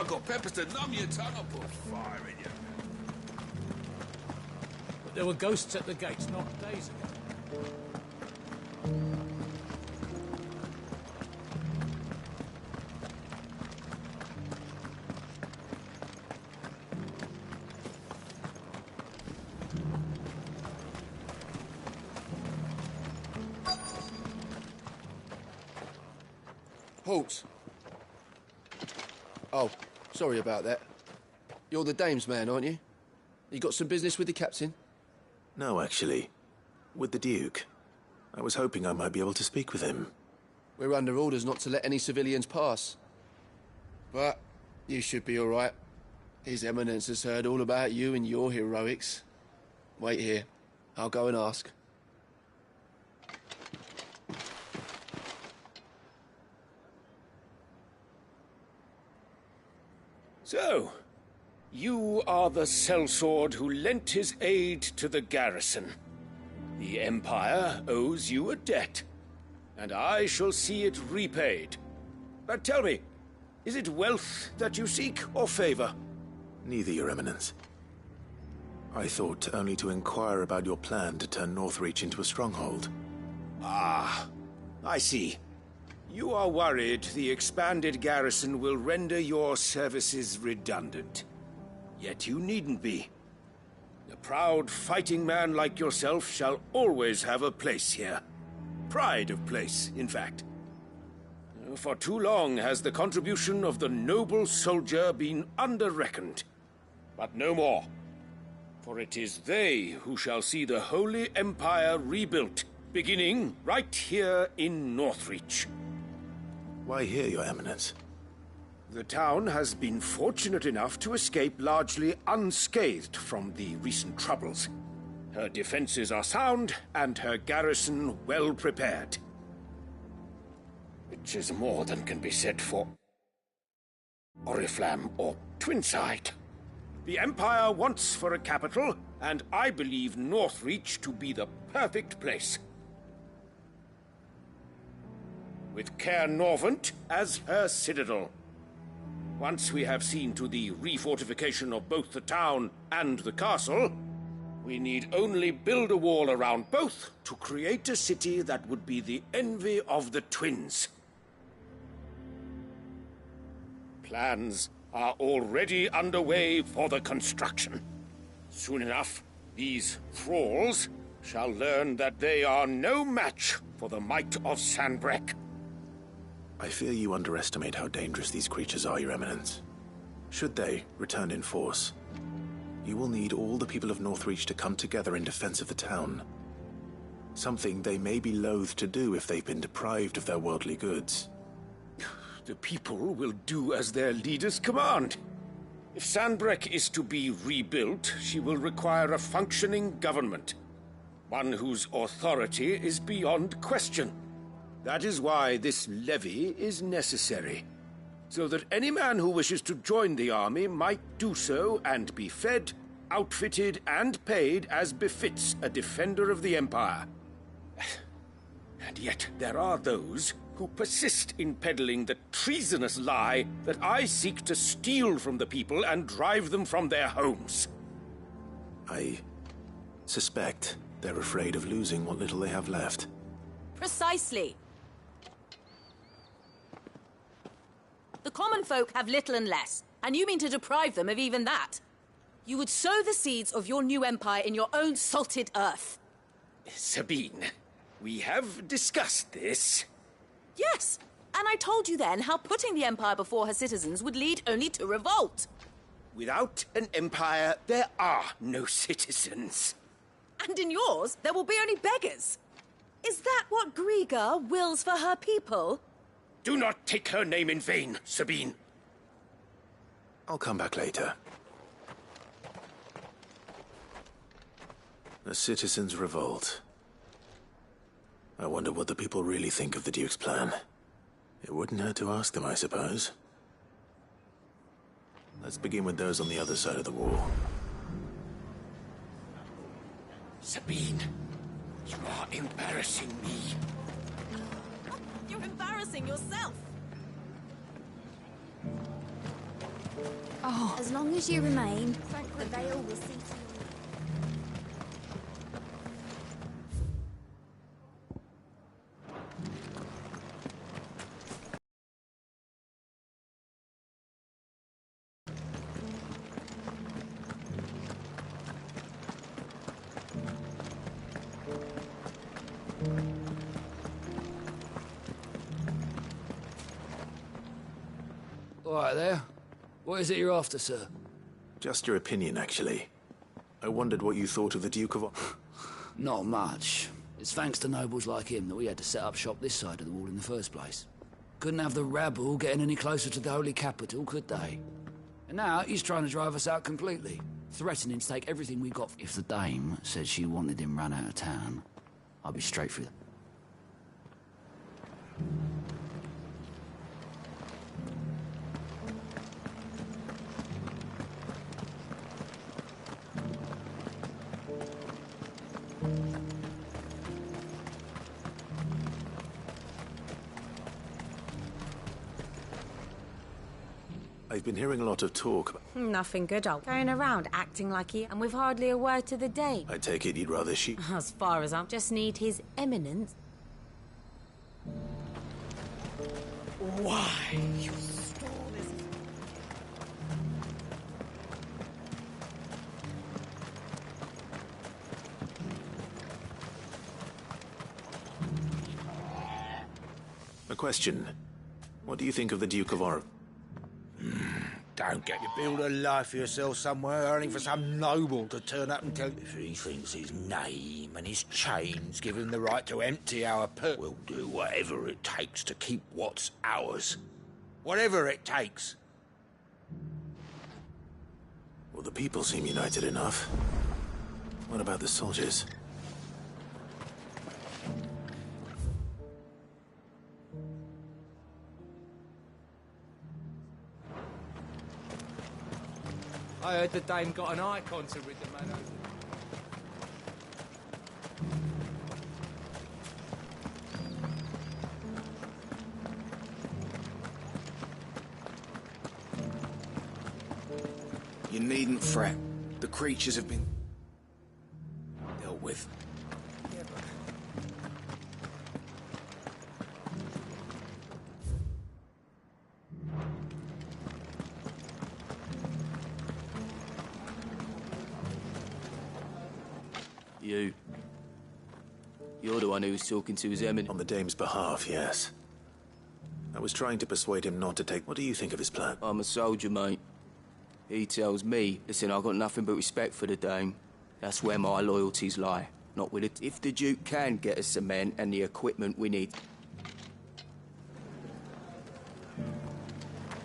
I got peppers to numb your tongue. I'll put fire in you. But there were ghosts at the gates not days ago. Halt! Oh, sorry about that. You're the dame's man, aren't you? You got some business with the captain? No, actually. With the Duke. I was hoping I might be able to speak with him. We're under orders not to let any civilians pass. But you should be all right. His Eminence has heard all about you and your heroics. Wait here. I'll go and ask. So, you are the sellsword who lent his aid to the garrison. The Empire owes you a debt, and I shall see it repaid. But tell me, is it wealth that you seek, or favor? Neither, Your Eminence. I thought only to inquire about your plan to turn Northreach into a stronghold. Ah, I see. You are worried the expanded garrison will render your services redundant. Yet you needn't be. A proud fighting man like yourself shall always have a place here. Pride of place, in fact. For too long has the contribution of the noble soldier been under-reckoned. But no more. For it is they who shall see the Holy Empire rebuilt, beginning right here in Northreach. Why here, Your Eminence? The town has been fortunate enough to escape largely unscathed from the recent troubles. Her defenses are sound, and her garrison well prepared. Which is more than can be said for Oriflamme or Twinside. The Empire wants for a capital, and I believe Northreach to be the perfect place. With Caer Norvent as her citadel. Once we have seen to the refortification of both the town and the castle, we need only build a wall around both to create a city that would be the envy of the twins. Plans are already underway for the construction. Soon enough, these thralls shall learn that they are no match for the might of Sanbreque. I fear you underestimate how dangerous these creatures are, Your Eminence. Should they return in force, you will need all the people of Northreach to come together in defense of the town. Something they may be loath to do if they've been deprived of their worldly goods. The people will do as their leaders command. If Sanbreque is to be rebuilt, she will require a functioning government. One whose authority is beyond question. That is why this levy is necessary, so that any man who wishes to join the army might do so and be fed, outfitted, and paid as befits a defender of the Empire. And yet there are those who persist in peddling the treasonous lie that I seek to steal from the people and drive them from their homes. I suspect they're afraid of losing what little they have left. Precisely. The common folk have little and less, and you mean to deprive them of even that. You would sow the seeds of your new empire in your own salted earth. Sabine, we have discussed this. Yes, and I told you then how putting the empire before her citizens would lead only to revolt. Without an empire, there are no citizens. And in yours, there will be only beggars. Is that what Griga wills for her people? Do not take her name in vain, Sabine. I'll come back later. A citizens' revolt. I wonder what the people really think of the Duke's plan. It wouldn't hurt to ask them, I suppose. Let's begin with those on the other side of the wall. Sabine, you are embarrassing me. You're embarrassing yourself. Oh. As long as you remain, the veil will see to you. All right there. What is it you're after, sir? Just your opinion, actually. I wondered what you thought of the Duke of... Not much. It's thanks to nobles like him that we had to set up shop this side of the wall in the first place. Couldn't have the rabble getting any closer to the holy capital, could they? And now he's trying to drive us out completely, threatening to take everything we got. If the dame said she wanted him run out of town, I'll be straight through. I've been hearing a lot of talk. Nothing good, old. Going around acting like he... And with hardly a word to the day. I take it you'd rather she... As far as I just need his eminence. Why, you stole this? A question. What do you think of the Duke of Or... Don't get you build a life for yourself somewhere, earning for some noble to turn up and tell you if he thinks his name and his chains give him the right to empty our purse. We'll do whatever it takes to keep what's ours. Whatever it takes. Well, the people seem united enough. What about the soldiers? I heard the dame got an icon to rid the man over. You needn't fret. The creatures have been dealt with. Yeah, but... You're the one who was talking to his eminence. On the dame's behalf, yes. I was trying to persuade him not to take... What do you think of his plan? I'm a soldier, mate. He tells me, listen, I've got nothing but respect for the dame. That's where my loyalties lie, not with it. If the Duke can get us the men and the equipment we need...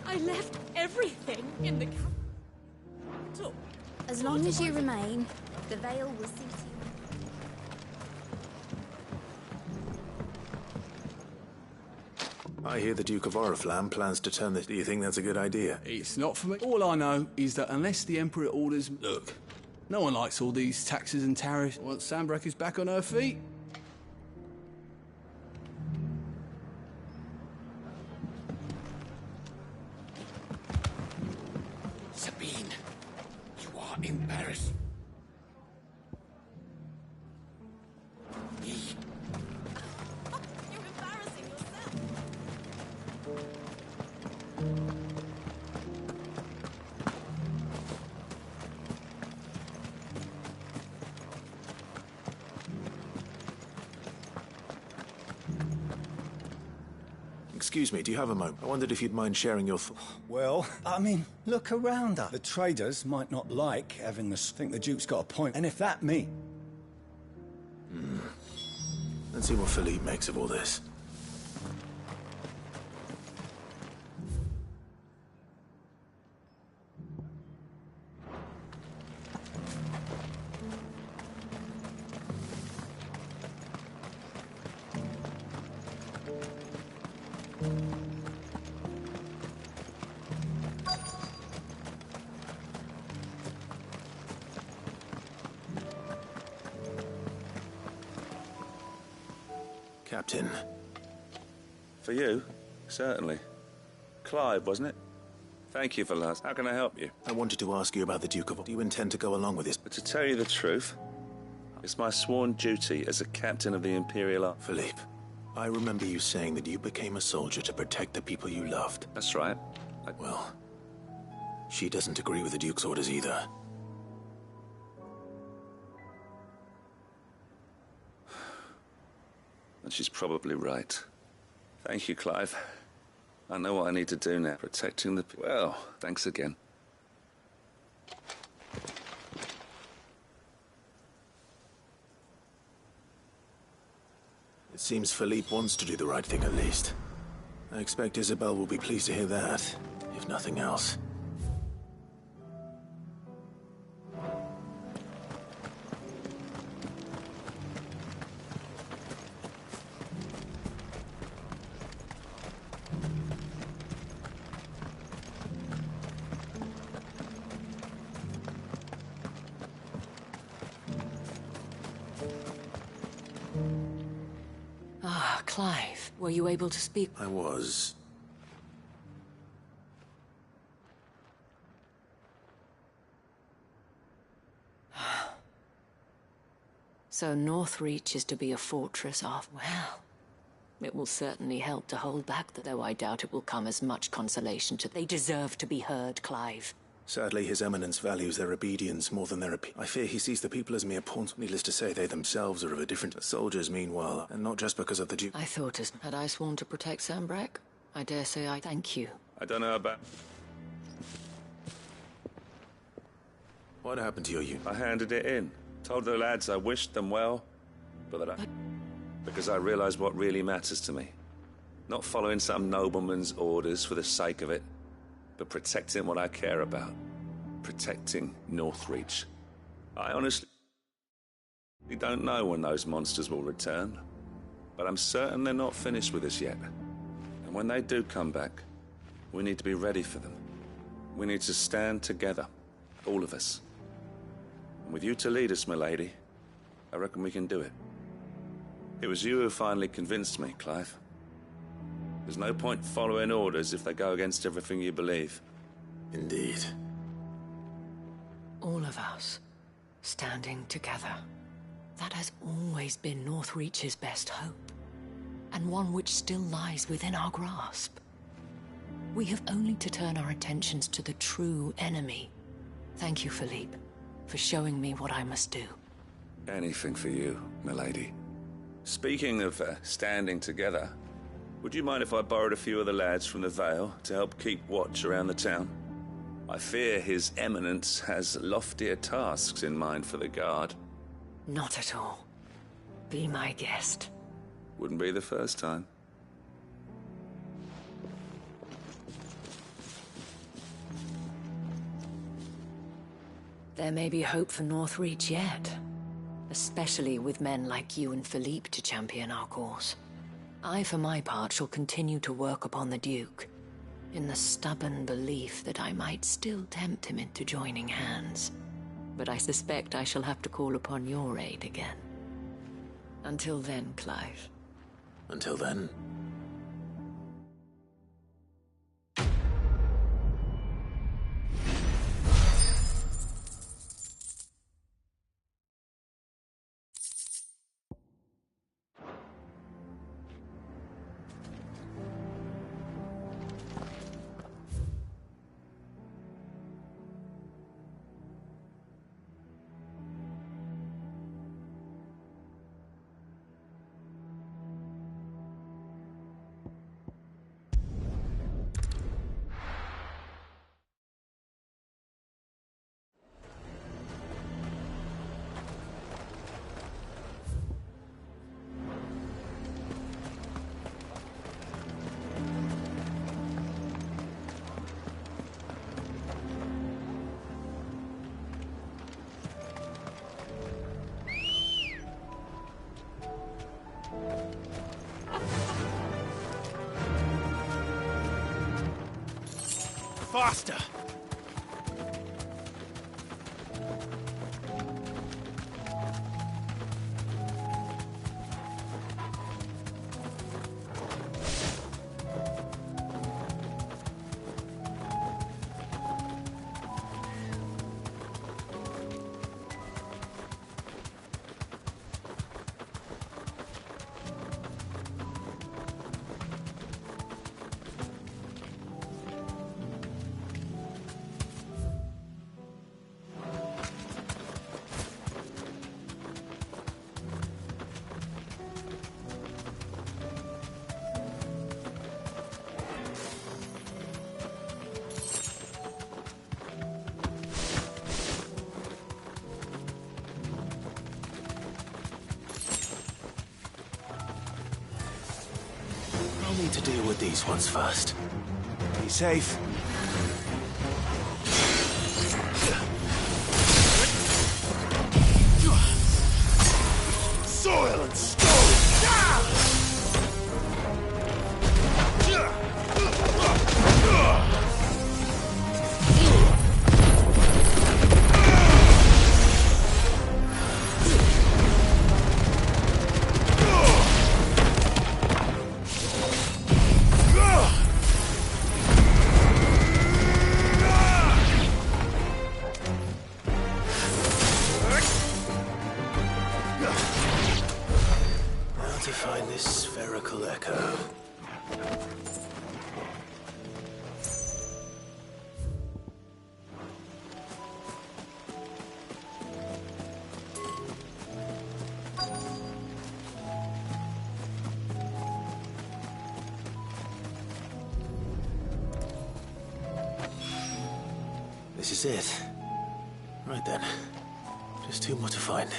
I left everything in the capital. As long as you remain, the veil will see to you. I hear the Duke of Oriflamme plans to turn this... Do you think that's a good idea? It's not for me. All I know is that unless the Emperor orders... Look, no one likes all these taxes and tariffs. Once Sanbreque is back on her feet... Sabine, you are embarrassed. Me. You're embarrassing yourself. Excuse me, do you have a moment? I wondered if you'd mind sharing your thoughts. Well, I mean, look around us. The traders might not like having us think the Duke's got a point. And if that me... Let's see what Philippe makes of all this. Captain. For you, certainly. Clive, wasn't it? Thank you for last. How can I help you? I wanted to ask you about the Duke of... Do you intend to go along with this? But to tell you the truth, it's my sworn duty as a captain of the Imperial Army. Philippe, I remember you saying that you became a soldier to protect the people you loved. That's right. Well, she doesn't agree with the Duke's orders either. And she's probably right. Thank you, Clive. I know what I need to do now. Protecting the... Well, thanks again. It seems Philippe wants to do the right thing at least. I expect Isabel will be pleased to hear that, if nothing else. Clive, were you able to speak? I was. So Northreach is to be a fortress of... Well, it will certainly help to hold back, though I doubt it will come as much consolation to... They deserve to be heard, Clive. Sadly, His Eminence values their obedience more than their I fear he sees the people as mere pawns. Needless to say, they themselves are of a different... Soldiers, meanwhile, and not just because of the Duke. I thought as... Had I sworn to protect Sanbreque? I dare say I thank you. I don't know about... What happened to your unit? I handed it in. Told the lads I wished them well, but that because I realized what really matters to me. Not following some nobleman's orders for the sake of it, but protecting what I care about. Protecting Northreach. I honestly don't know when those monsters will return, but I'm certain they're not finished with us yet. And when they do come back, we need to be ready for them. We need to stand together, all of us. And with you to lead us, milady, I reckon we can do it. It was you who finally convinced me, Clive. There's no point following orders if they go against everything you believe. Indeed. All of us, standing together. That has always been Northreach's best hope, and one which still lies within our grasp. We have only to turn our attentions to the true enemy. Thank you, Philippe, for showing me what I must do. Anything for you, milady. Speaking of standing together, would you mind if I borrowed a few of the lads from the Vale to help keep watch around the town? I fear His Eminence has loftier tasks in mind for the guard. Not at all. Be my guest. Wouldn't be the first time. There may be hope for Northreach yet. Especially with men like you and Philippe to champion our cause. I, for my part, shall continue to work upon the Duke, in the stubborn belief that I might still tempt him into joining hands. But I suspect I shall have to call upon your aid again. Until then, Clive. Until then... Faster! I'll need to deal with these ones first. Be safe. Soil and stone! To find this spherical echo. This is it. Right then. Just two more to find.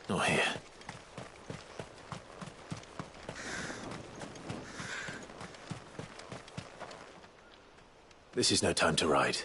Not here. This is no time to ride.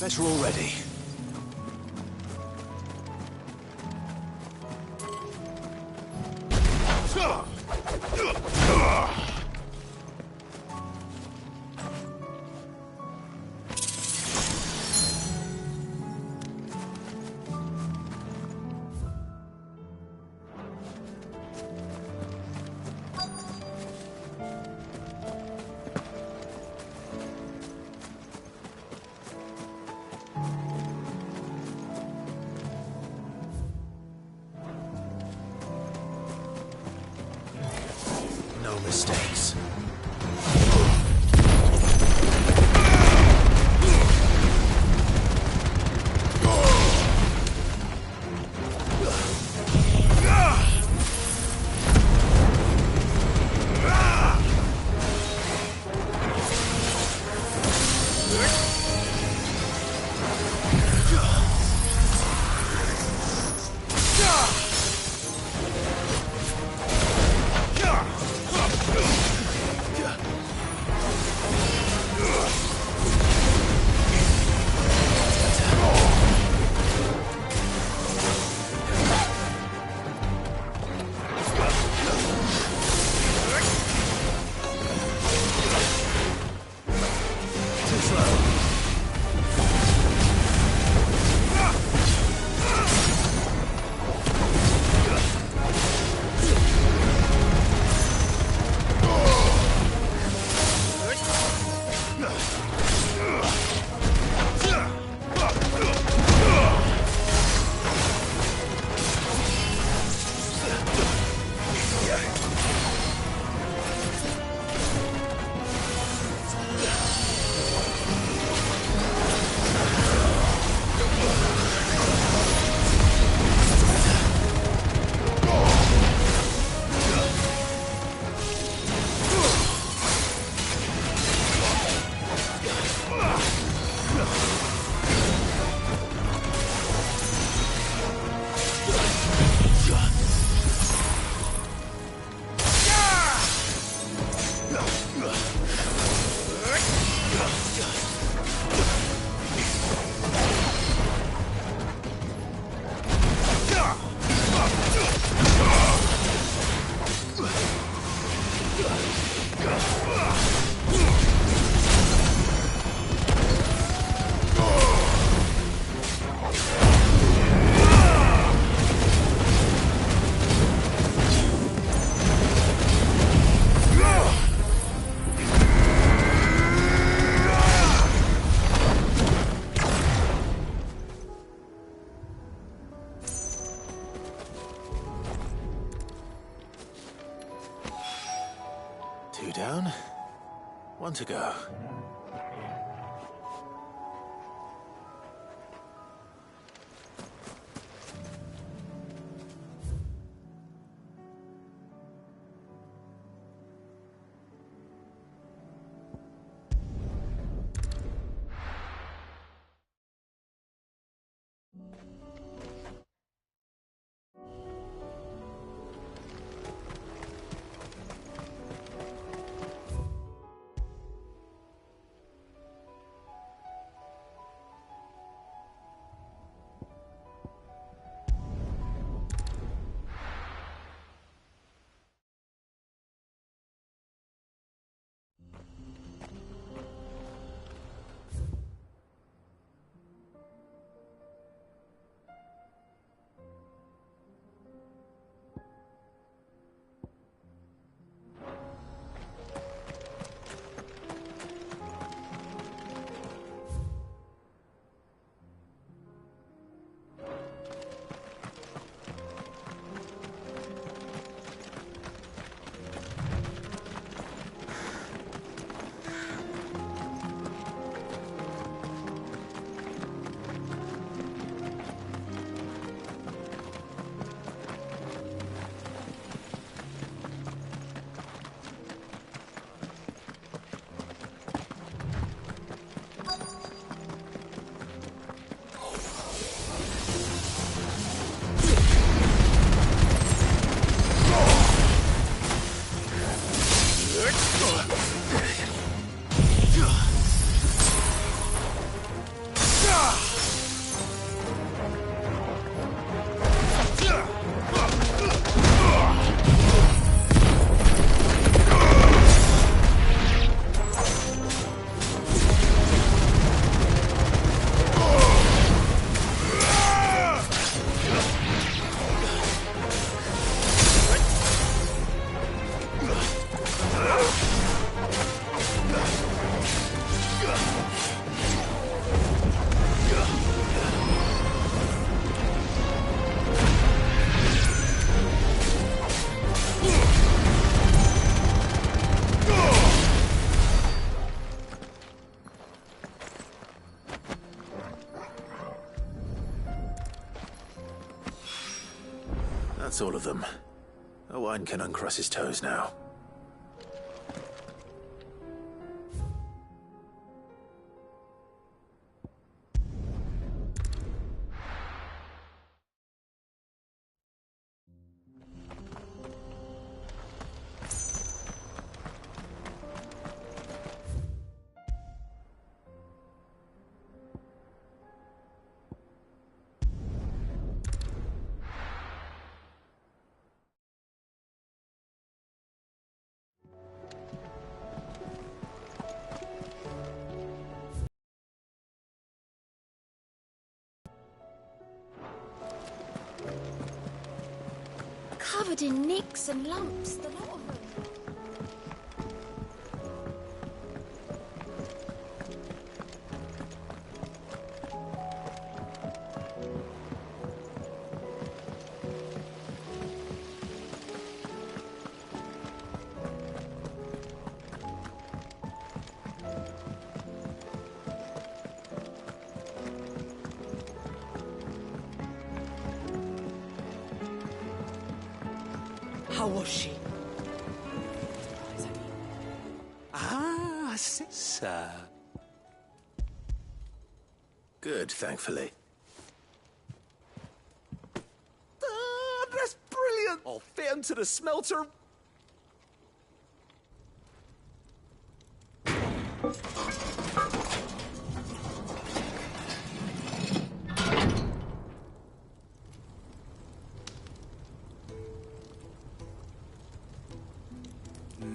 Better already. No mistakes. Two down, one to go. That's all of them. Owain can uncross his toes now. Covered in nicks and lumps, the lot of them. How was she? Ah, sir. Good, thankfully. Ah, that's brilliant! I'll fit him to the smelter.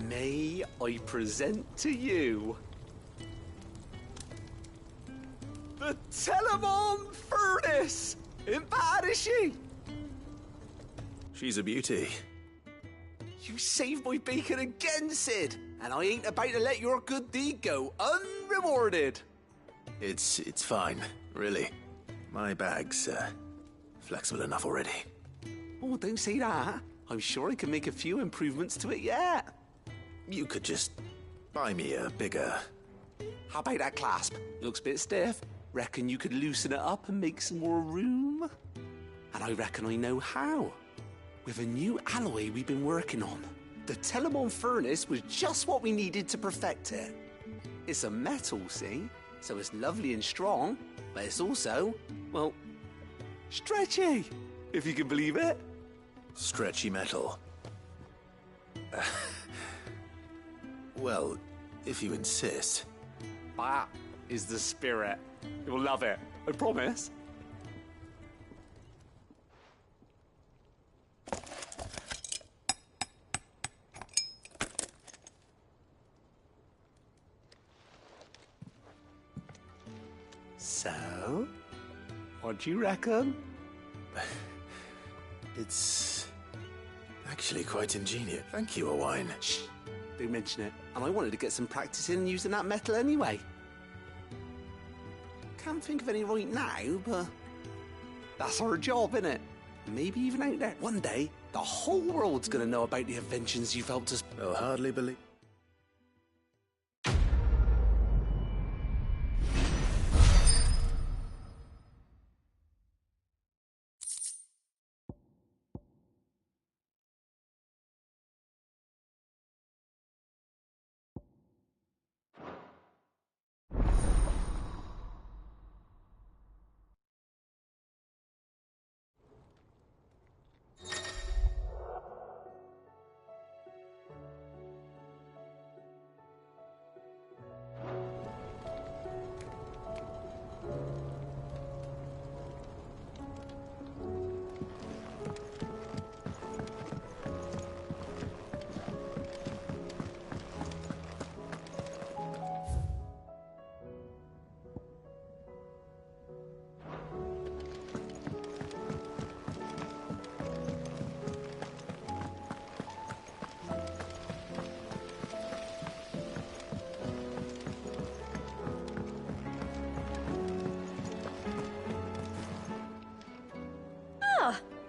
May I present to you the Telemon Furnace? Ain't bad, is she? She's a beauty. You saved my bacon again, Sid, and I ain't about to let your good deed go unrewarded. It's fine, really. My bag's flexible enough already. Oh, don't say that. I'm sure I can make a few improvements to it yet. You could just buy me a bigger... How about that clasp? Looks a bit stiff. Reckon you could loosen it up and make some more room? And I reckon I know how. With a new alloy we've been working on. The Telemon Furnace was just what we needed to perfect it. It's a metal, see? So it's lovely and strong, but it's also, well, stretchy, if you can believe it. Stretchy metal. Well, if you insist. That is the spirit. You'll love it, I promise. So, what do you reckon? It's actually quite ingenious. Thank you, Owain. Shh, don't mention it. And I wanted to get some practice in using that metal anyway. Can't think of any right now, but that's our job, innit? Maybe even out there. One day, the whole world's gonna know about the inventions you've helped us... I'll hardly believe...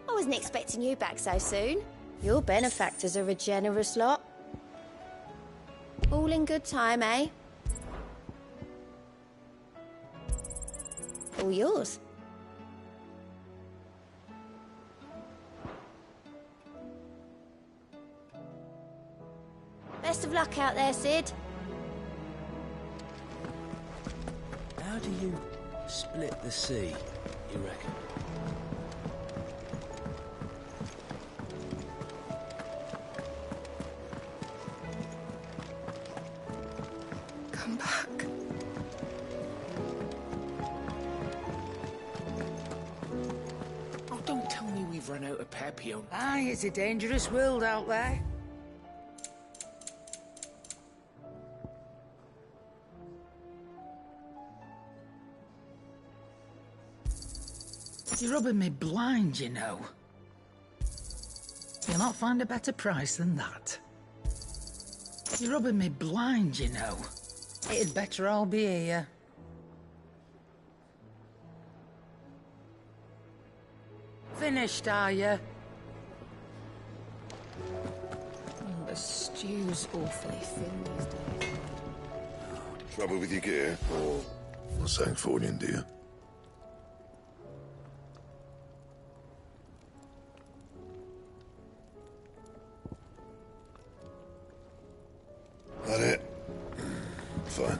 I wasn't expecting you back so soon. Your benefactors are a generous lot. All in good time, eh? All yours. luck out there, Sid? How do you split the sea, you reckon? Come back. Oh, don't tell me we've run out of Papillon. Aye, it's a dangerous world out there. You're rubbing me blind, you know. You'll not find a better price than that. You're rubbing me blind, you know. It'd better all be here. Finished, are you? Oh, the stew's awfully thin these days. Trouble with your gear, or Sancfordian, dear? That it? Fine.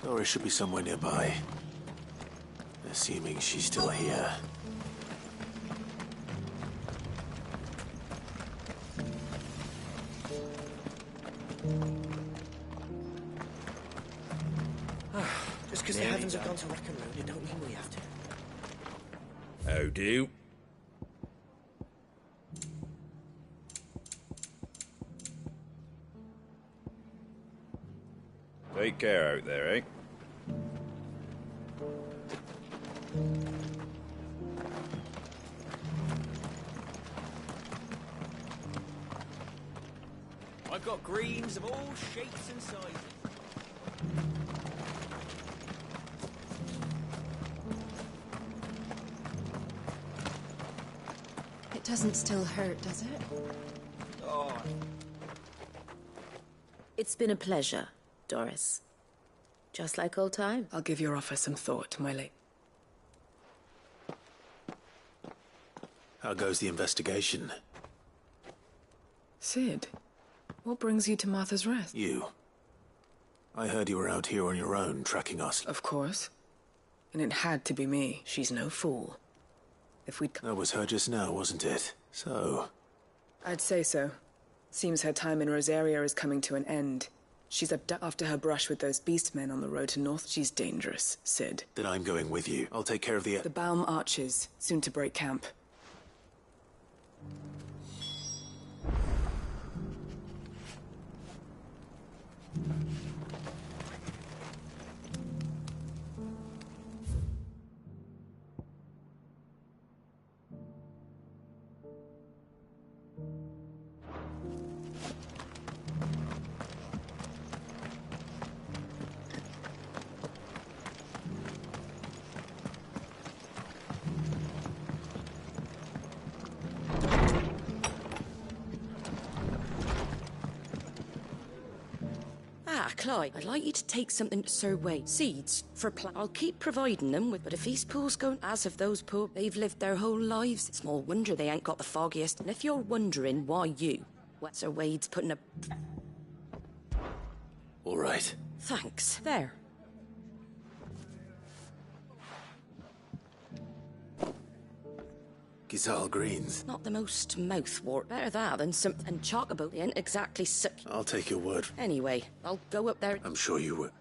Doris should be somewhere nearby. Assuming she's still here. Just because the heavens have gone to wreck and ruin, it don't mean we have to. How do? Take care out there, eh? I've got greens of all shapes and sizes. It doesn't still hurt, does it? Oh. It's been a pleasure, Doris. Just like old times. I'll give your offer some thought, my lady. How goes the investigation? Sid, what brings you to Martha's Rest? You. I heard you were out here on your own, tracking us. Of course. And it had to be me. She's no fool. If we'd... That was her just now, wasn't it? So... I'd say so. Seems her time in Rosaria is coming to an end. She's abducted after her brush with those beast men on the road to North. She's dangerous, Sid. Then I'm going with you. I'll take care of the... The Baum Archers, soon to break camp. Clyde, I'd like you to take something to Sir Wade. Seeds for plant. I'll keep providing them with, but if these pools go as of those poor, they've lived their whole lives. It's small wonder they ain't got the foggiest. And if you're wondering why you, well, Sir Wade's putting a... All right. Thanks. There. Giselle Greens. Not the most mouthwort. Better that than some... And Chocobo ain't exactly sick. I'll take your word. Anyway, I'll go up there... I'm sure you will.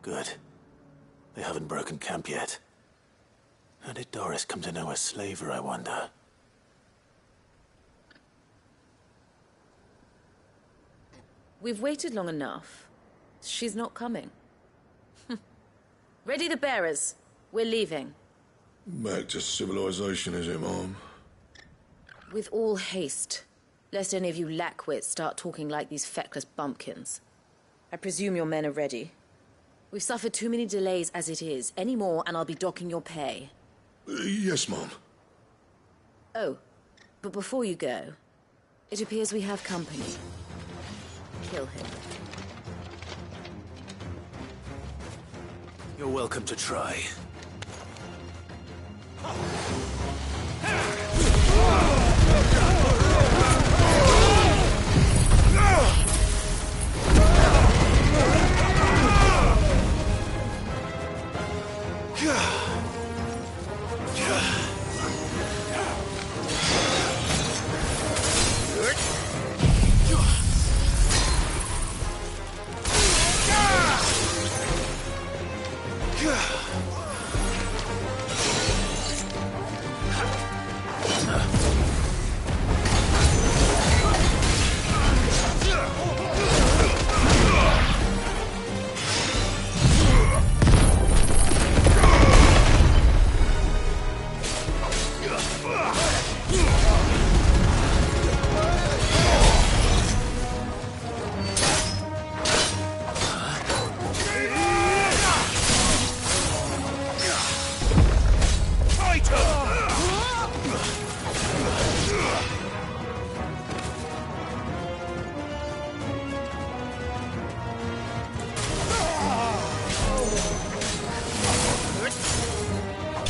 Good. They haven't broken camp yet. How did Doris come to know a slaver, I wonder? We've waited long enough. She's not coming. Ready the bearers. We're leaving. Back to civilization, is it, Mom? With all haste. Lest any of you lackwits start talking like these feckless bumpkins. I presume your men are ready. We've suffered too many delays as it is. Any more and I'll be docking your pay. Yes, Mom. Oh, but before you go, it appears we have company. Kill him. You're welcome to try.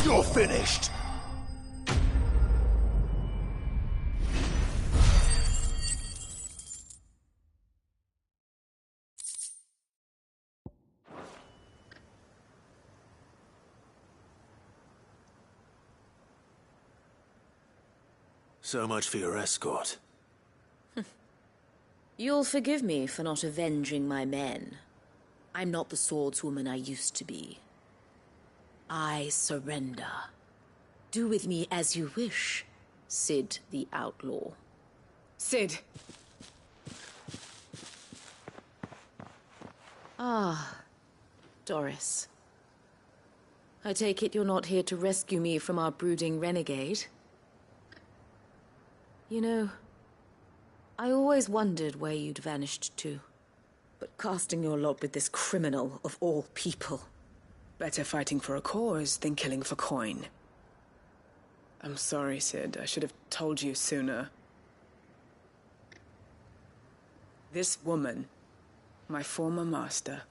You're finished! So much for your escort. You'll forgive me for not avenging my men. I'm not the swordswoman I used to be. I surrender. Do with me as you wish, Sid the Outlaw. Sid. Ah, Doris. I take it you're not here to rescue me from our brooding renegade? You know, I always wondered where you'd vanished to. But casting your lot with this criminal of all people. Better fighting for a cause than killing for coin. I'm sorry, Sid. I should have told you sooner. This woman, my former master,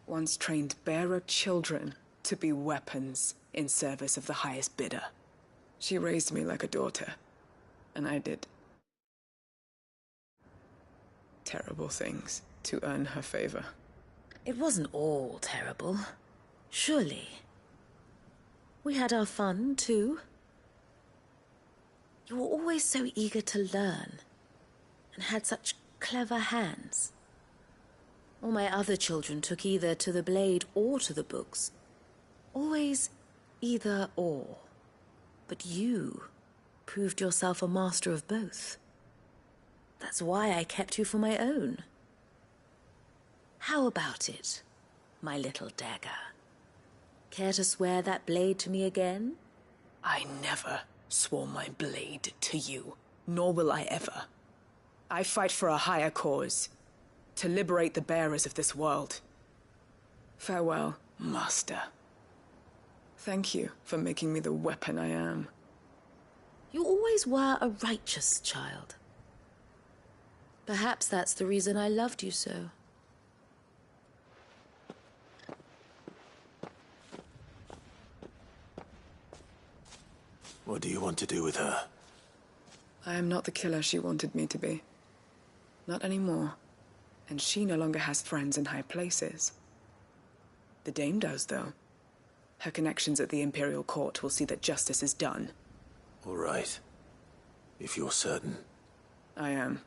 once trained bearer children to be weapons in service of the highest bidder. She raised me like a daughter, and I did terrible things to earn her favor. It wasn't all terrible, surely. We had our fun, too. You were always so eager to learn, and had such clever hands. All my other children took either to the blade or to the books. Always either or. But you proved yourself a master of both. That's why I kept you for my own. How about it, my little dagger? Care to swear that blade to me again? I never swore my blade to you, nor will I ever. I fight for a higher cause, to liberate the bearers of this world. Farewell, Master. Thank you for making me the weapon I am. You always were a righteous child. Perhaps that's the reason I loved you so. What do you want to do with her? I am not the killer she wanted me to be. Not anymore. And she no longer has friends in high places. The Dame does, though. Her connections at the Imperial Court will see that justice is done. All right. If you're certain. I am.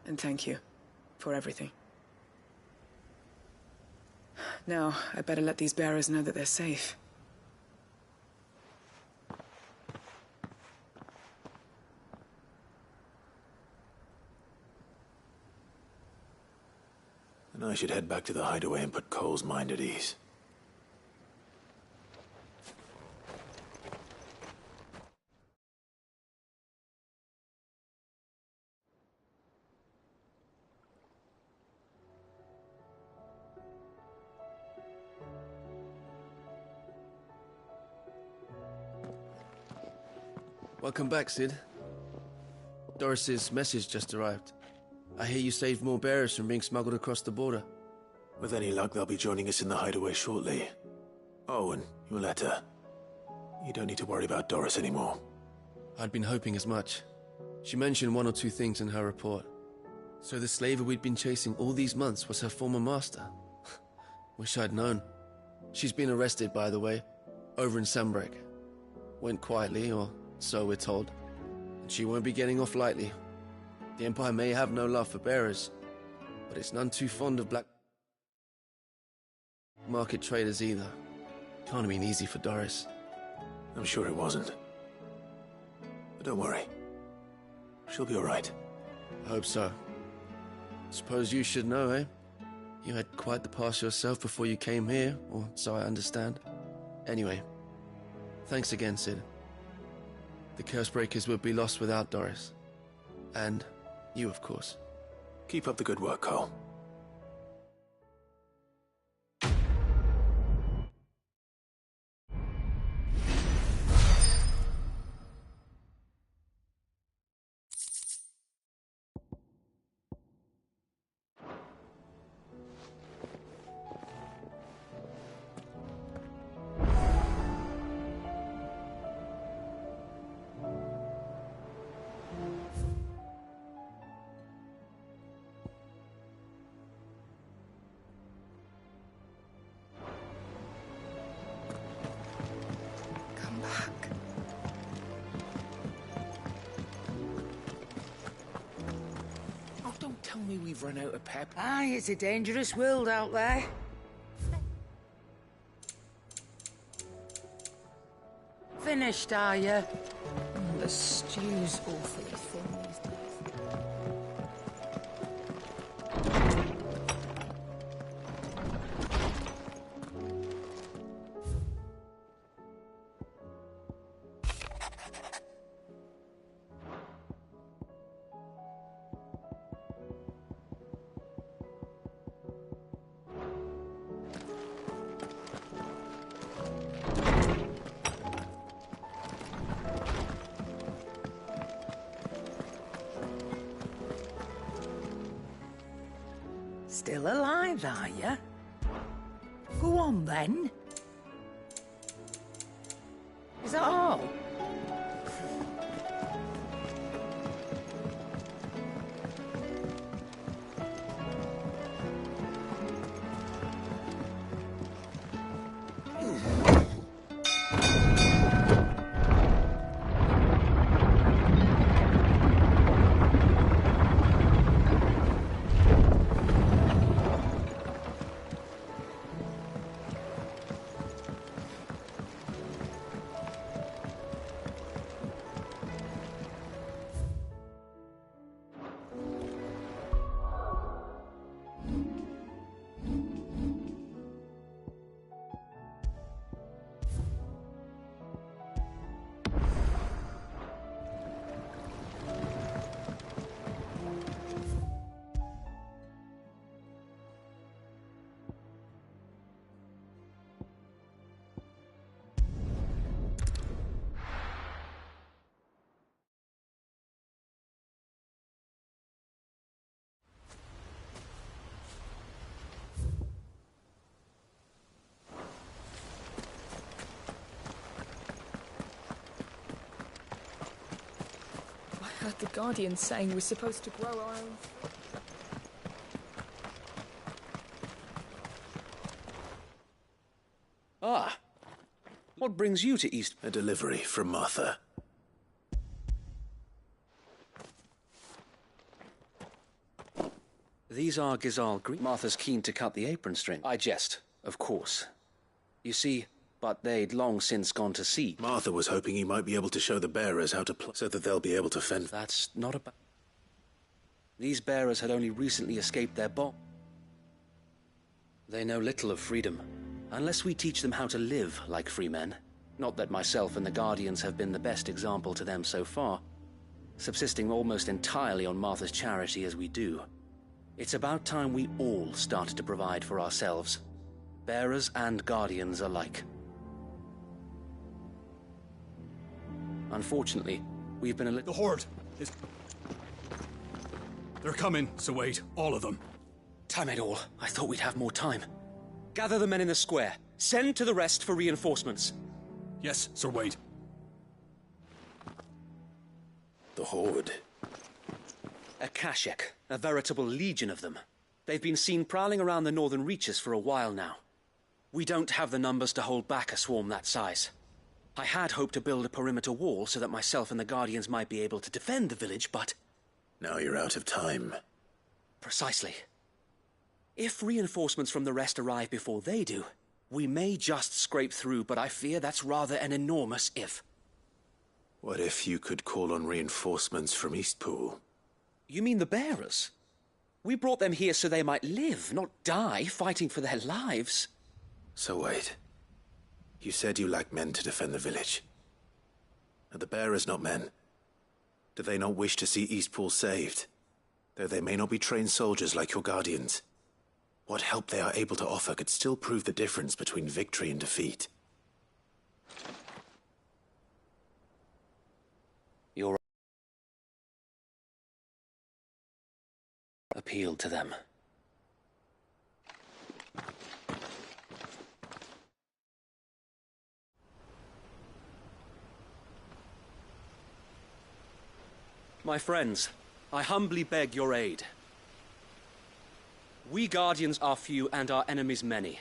And thank you for everything. Now, I better let these bearers know that they're safe. And I should head back to the hideaway and put Cole's mind at ease. Welcome back, Sid. Doris's message just arrived. I hear you saved more bearers from being smuggled across the border. With any luck, they'll be joining us in the hideaway shortly. Oh, and your letter. You don't need to worry about Doris anymore. I'd been hoping as much. She mentioned one or two things in her report. So the slaver we'd been chasing all these months was her former master. Wish I'd known. She's been arrested, by the way, over in Sambrek. Went quietly, or so we're told. And she won't be getting off lightly. The Empire may have no love for bearers, but it's none too fond of black market traders either. Can't have been easy for Doris. I'm sure it wasn't. But don't worry. She'll be all right. I hope so. Suppose you should know, eh? You had quite the past yourself before you came here, or so I understand. Anyway, thanks again, Sid. The Cursebreakers would be lost without Doris. And you, of course. Keep up the good work, Cole. Tell me we've run out of pep. Aye, it's a dangerous world out there. Finished, are you? The stew's awfully thin these days. Still alive, are you? Go on, then. Is that all? I heard the Guardian saying we're supposed to grow our own. Ah. What brings you to East? A delivery from Martha. These are Gizal Green. Martha's keen to cut the apron string. I jest, of course. You see, but they'd long since gone to sea. Martha was hoping you might be able to show the bearers how to play, so that they'll be able to fend. That's not about... These bearers had only recently escaped their bomb. They know little of freedom, unless we teach them how to live like free men. Not that myself and the Guardians have been the best example to them so far, subsisting almost entirely on Martha's charity as we do. It's about time we all started to provide for ourselves, bearers and Guardians alike. Unfortunately, we've been a little... The Horde is... They're coming, so wait, all of them. Damn it all, I thought we'd have more time. Gather the men in the square. Send to the rest for reinforcements. Yes, Sir Wade. The Horde. A Kashek, a veritable legion of them. They've been seen prowling around the northern reaches for a while now. We don't have the numbers to hold back a swarm that size. I had hoped to build a perimeter wall so that myself and the Guardians might be able to defend the village, but... Now you're out of time. Precisely. If reinforcements from the rest arrive before they do, we may just scrape through, but I fear that's rather an enormous if. What if you could call on reinforcements from Eastpool? You mean the bearers? We brought them here so they might live, not die, fighting for their lives. So wait. You said you lack men to defend the village. Are the bearers not men? Do they not wish to see Eastpool saved? Though they may not be trained soldiers like your Guardians. What help they are able to offer could still prove the difference between victory and defeat. You're right. Appealed to them. My friends, I humbly beg your aid. We Guardians are few and our enemies many.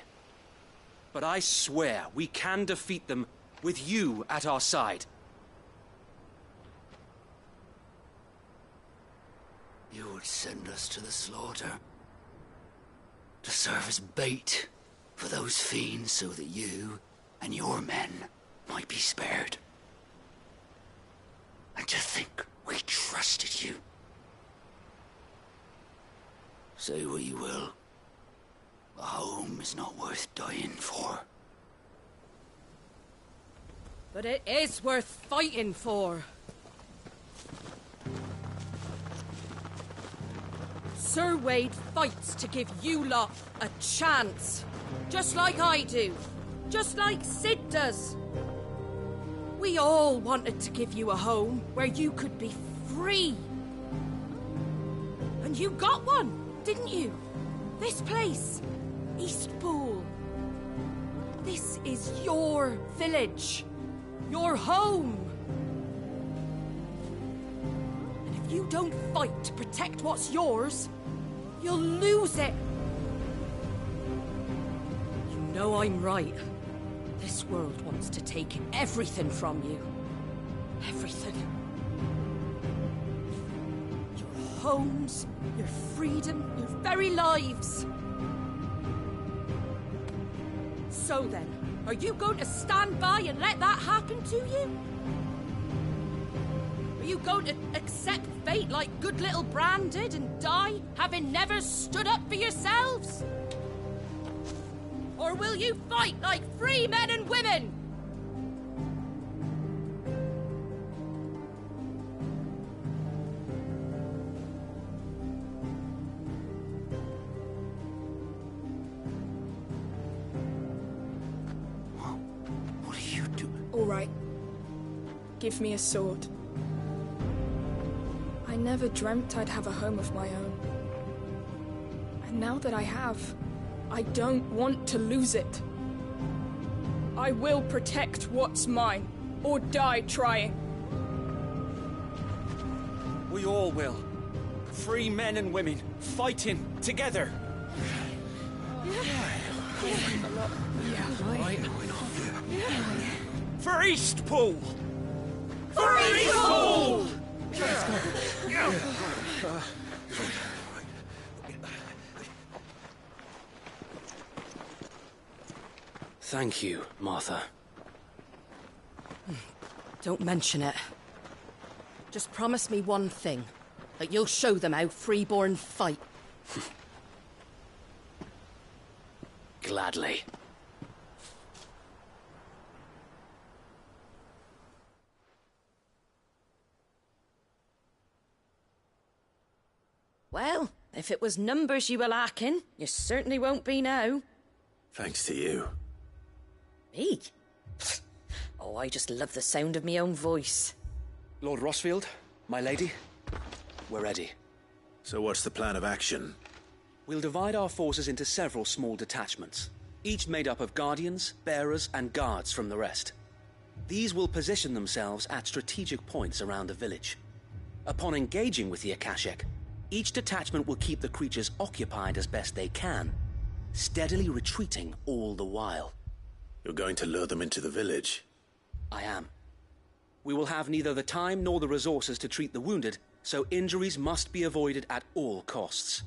But I swear we can defeat them with you at our side. You would send us to the slaughter, to serve as bait for those fiends so that you and your men might be spared. And to think we trusted you. Say what you will, a home is not worth dying for. But it is worth fighting for. Sir Wade fights to give you lot a chance. Just like I do. Just like Sid does. We all wanted to give you a home where you could be free. And you got one, didn't you? This place, Eastpool. This is your village. Your home. And if you don't fight to protect what's yours, you'll lose it. You know I'm right. This world wants to take everything from you. Everything. Your homes, your freedom, your very lives. So then, are you going to stand by and let that happen to you? Are you going to accept fate like good little Bran did and die, having never stood up for yourselves? Or will you fight like free men and women? What are you doing? All right. Give me a sword. I never dreamt I'd have a home of my own. And now that I have, I don't want to lose it. I will protect what's mine, or die trying. We all will. Free men and women, fighting together. For Eastpool! For Eastpool! Thank you, Martha. Don't mention it. Just promise me one thing. That you'll show them how freeborn fight. Gladly. Well, if it was numbers you were lacking, you certainly won't be now. Thanks to you. Me? Oh, I just love the sound of my own voice. Lord Rossfield, my lady, we're ready. So what's the plan of action? We'll divide our forces into several small detachments, each made up of guardians, bearers, and guards from the rest. These will position themselves at strategic points around the village. Upon engaging with the Akashek, each detachment will keep the creatures occupied as best they can, steadily retreating all the while. You're going to lure them into the village? I am. We will have neither the time nor the resources to treat the wounded, so injuries must be avoided at all costs.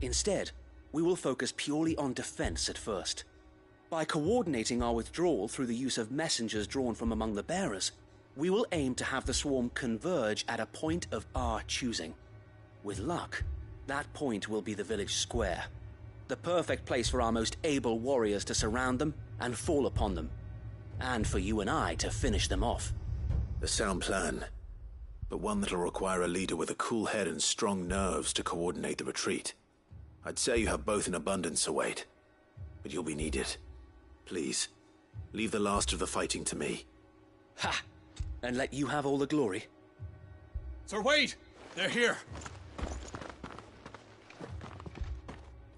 Instead, we will focus purely on defense at first. By coordinating our withdrawal through the use of messengers drawn from among the bearers, we will aim to have the swarm converge at a point of our choosing. With luck, that point will be the village square. The perfect place for our most able warriors to surround them and fall upon them. And for you and I to finish them off. A sound plan, but one that'll require a leader with a cool head and strong nerves to coordinate the retreat. I'd say you have both in abundance, Await, but you'll be needed. Please, leave the last of the fighting to me. Ha! And let you have all the glory. Sir Wade! They're here!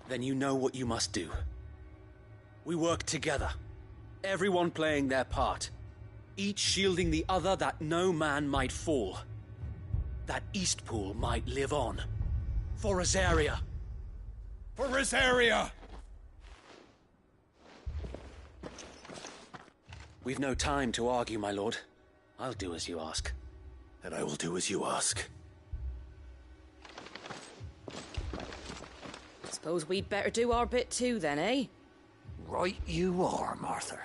Then you know what you must do. We work together, everyone playing their part, each shielding the other that no man might fall, that Eastpool might live on. For Rosaria! For Rosaria! We've no time to argue, my lord. I'll do as you ask. And I will do as you ask. Suppose we'd better do our bit too then, eh? Right you are, Martha.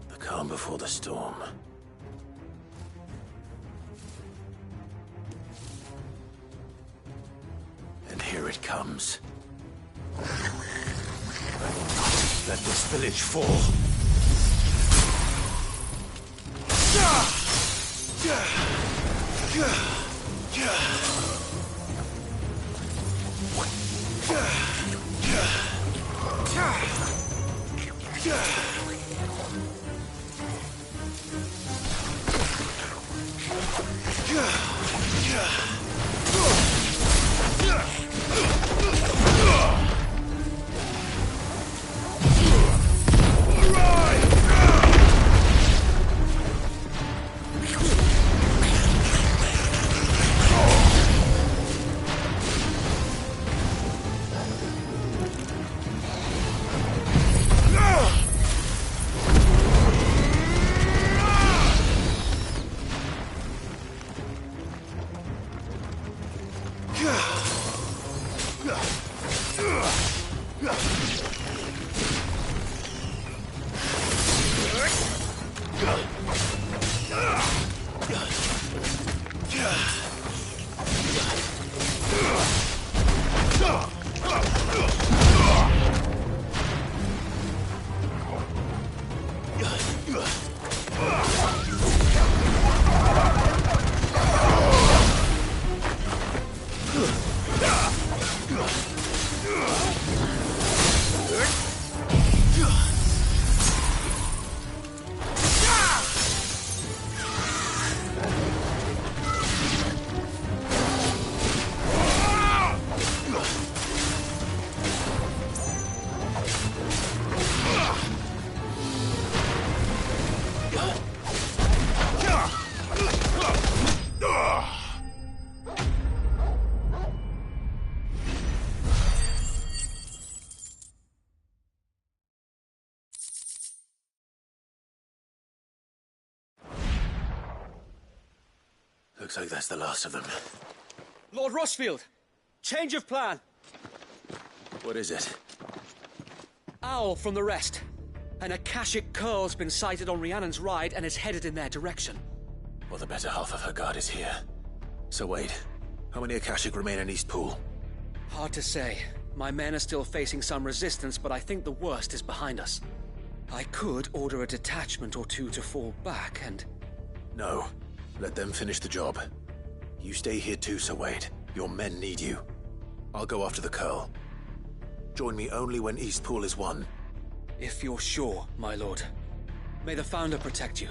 The calm before the storm. And here it comes. Let this village fall. Yeah. Looks like that's the last of them. Lord Rossfield! Change of plan! What is it? Owl from the rest. An Akashic curl's been sighted on Rhiannon's ride and is headed in their direction. Well, the better half of her guard is here. So wait, how many Akashic remain in East Pool? Hard to say. My men are still facing some resistance, but I think the worst is behind us. I could order a detachment or two to fall back and... No. Let them finish the job. You stay here too, Sir Wade. Your men need you. I'll go after the Curl. Join me only when East Pool is won. If you're sure, my lord. May the Founder protect you.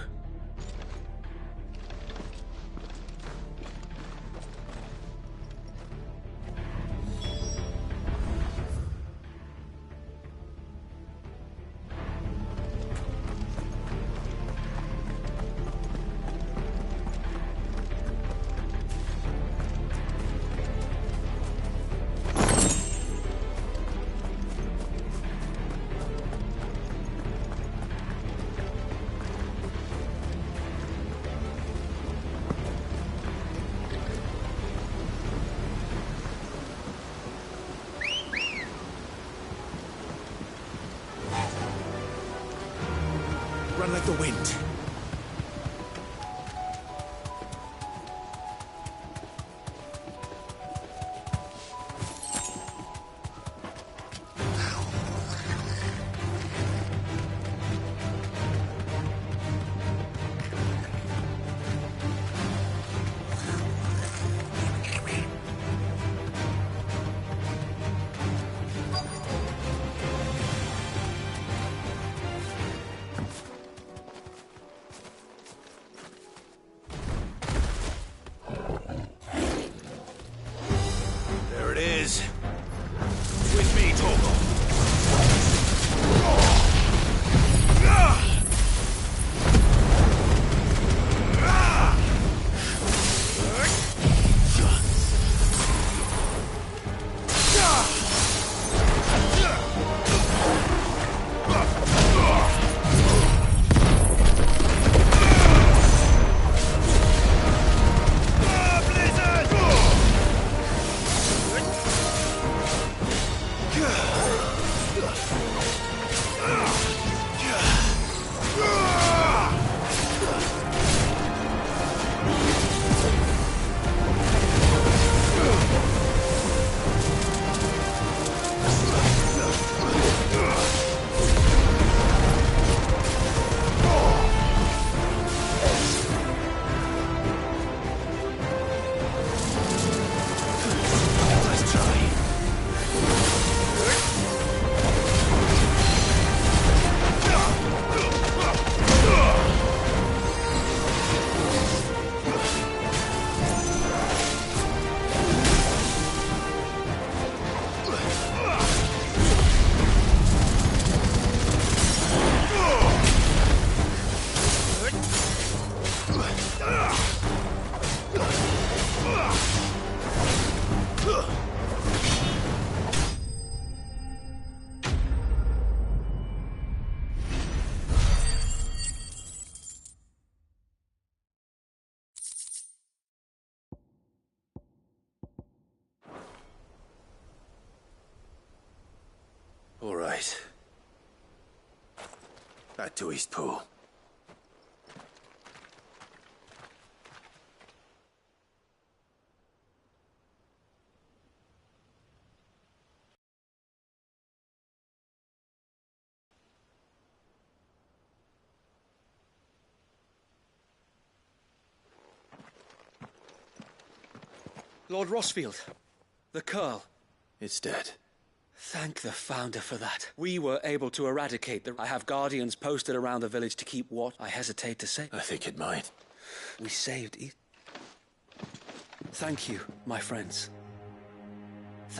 Run like the wind. With me, Torgal. back to Eastpool. Lord Rossfield, the Curl. It's dead. Thank the Founder for that. We were able to eradicate the... I have guardians posted around the village to keep what I hesitate to say. I think it might. We saved Thank you, my friends.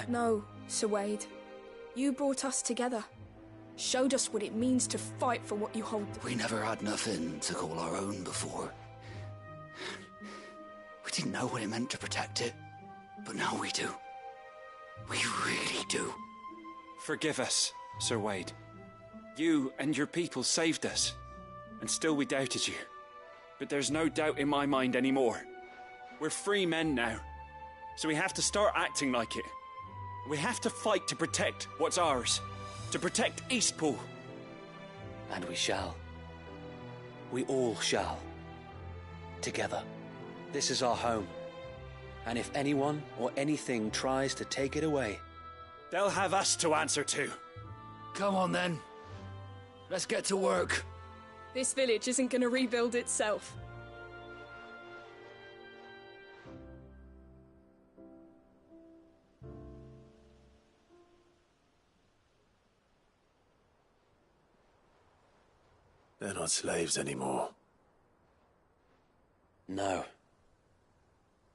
No, Sir Wade. You brought us together. Showed us what it means to fight for what you hold. We never had nothing to call our own before. We didn't know what it meant to protect it, but now we do. We really do. Forgive us, Sir Wade. You and your people saved us, and still we doubted you. But there's no doubt in my mind anymore. We're free men now, so we have to start acting like it. We have to fight to protect what's ours, to protect Eastpool. And we shall. We all shall. Together. This is our home. And if anyone or anything tries to take it away, they'll have us to answer to. Come on then. Let's get to work. This village isn't gonna rebuild itself. They're not slaves anymore. No.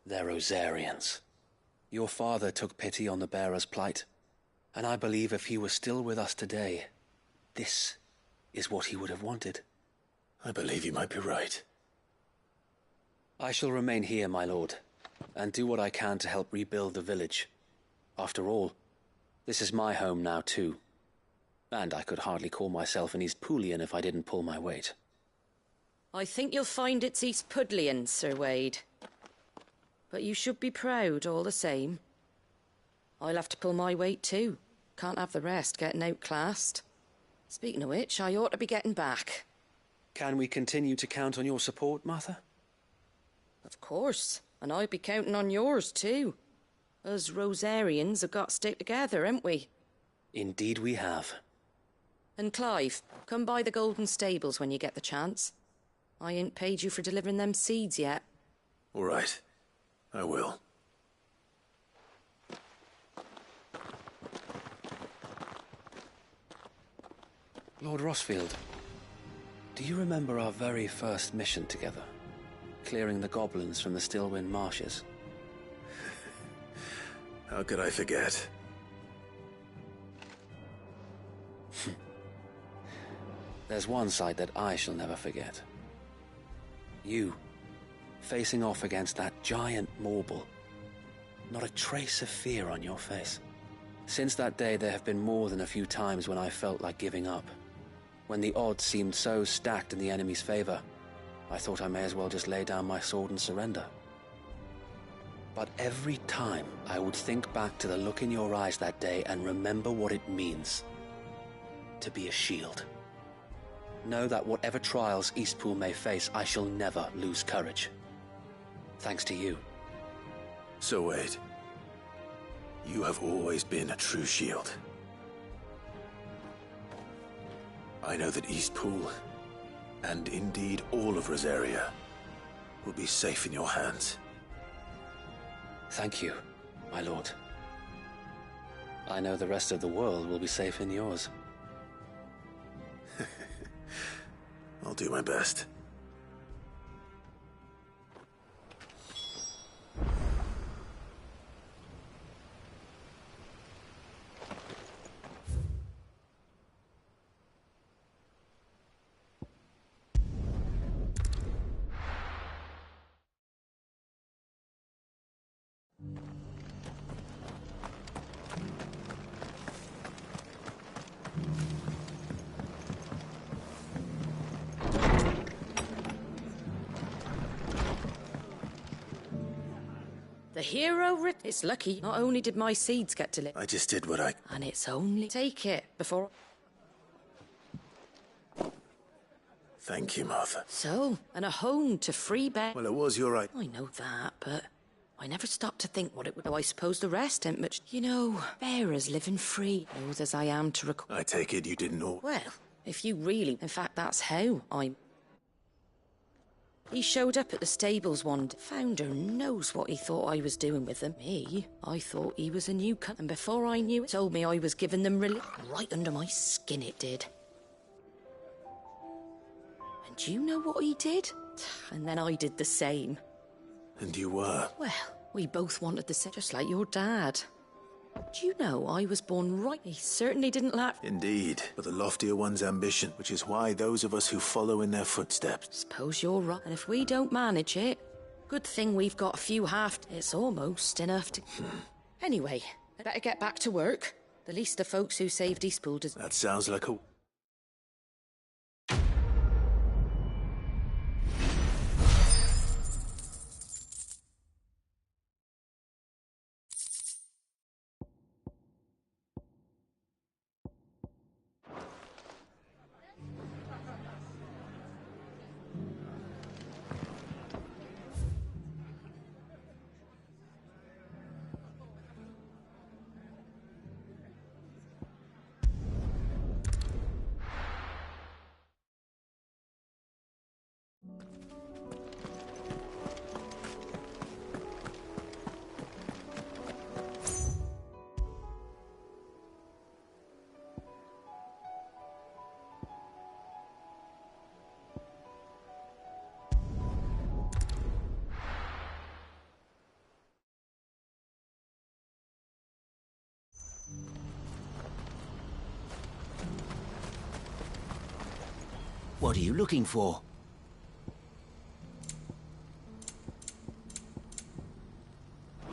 They're Rosarians. Your father took pity on the bearer's plight, and I believe if he was still with us today, this is what he would have wanted. I believe you might be right. I shall remain here, my lord, and do what I can to help rebuild the village. After all, this is my home now too, and I could hardly call myself an Eastpoolian if I didn't pull my weight. I think you'll find it's Eastpudlian, Sir Wade. But you should be proud all the same. I'll have to pull my weight too. Can't have the rest getting outclassed. Speaking of which, I ought to be getting back. Can we continue to count on your support, Martha? Of course, and I'll be counting on yours too. Us Rosarians have got to stick together, haven't we? Indeed we have. And Clive, come by the Golden Stables when you get the chance. I ain't paid you for delivering them seeds yet. All right. I will. Lord Rossfield, do you remember our very first mission together? Clearing the goblins from the Stillwind marshes? How could I forget? There's one sight that I shall never forget. You, facing off against that giant Morble. Not a trace of fear on your face. Since that day, there have been more than a few times when I felt like giving up. When the odds seemed so stacked in the enemy's favor, I thought I may as well just lay down my sword and surrender. But every time, I would think back to the look in your eyes that day and remember what it means to be a shield. Know that whatever trials Eastpool may face, I shall never lose courage. Thanks to you. So Wade, you have always been a true shield. I know that Eastpool, and indeed all of Rosaria, will be safe in your hands. Thank you, my lord. I know the rest of the world will be safe in yours. I'll do my best. The hero It's lucky. Not only did my seeds get delivered. I just did what I... And it's only... Take it before... Thank you, Martha. So, and a home to free bear. Well, it was your right. I know that, but I never stopped to think what it would. Though I suppose the rest ain't much. You know, bearers living free. Knows as I am to record. I take it you didn't know. Well, if you really. In fact, that's how I'm. He showed up at the stables one day. Founder knows what he thought I was doing with them. Me, I thought he was a newcomer. And before I knew it, told me I was giving them relief. Right under my skin it did. And do you know what he did? And then I did the same. And you were? Well, we both wanted the same, just like your dad. Do you know I was born right? He certainly didn't laugh. Indeed, but the loftier one's ambition, which is why those of us who follow in their footsteps. Suppose you're right. And if we don't manage it, good thing we've got a few it's almost enough to... Anyway, I'd better get back to work. The least the folks who saved Eastpool does... That sounds like a... What are you looking for?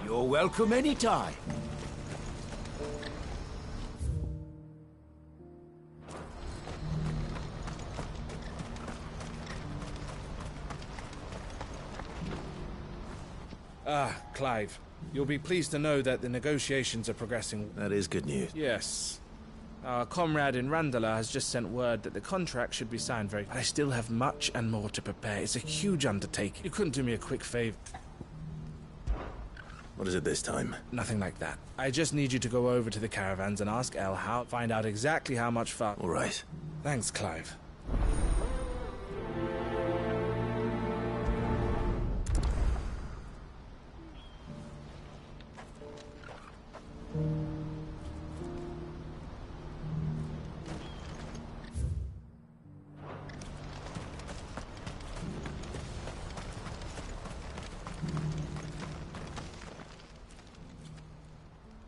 You're welcome anytime. Ah, Clive. You'll be pleased to know that the negotiations are progressing. That is good news. Yes. Our comrade in Randala has just sent word that the contract should be signed very... But I still have much and more to prepare. It's a huge undertaking. You couldn't do me a quick favor. What is it this time? Nothing like that. I just need you to go over to the caravans and ask El how... Find out exactly how much far... All right. Thanks, Clive.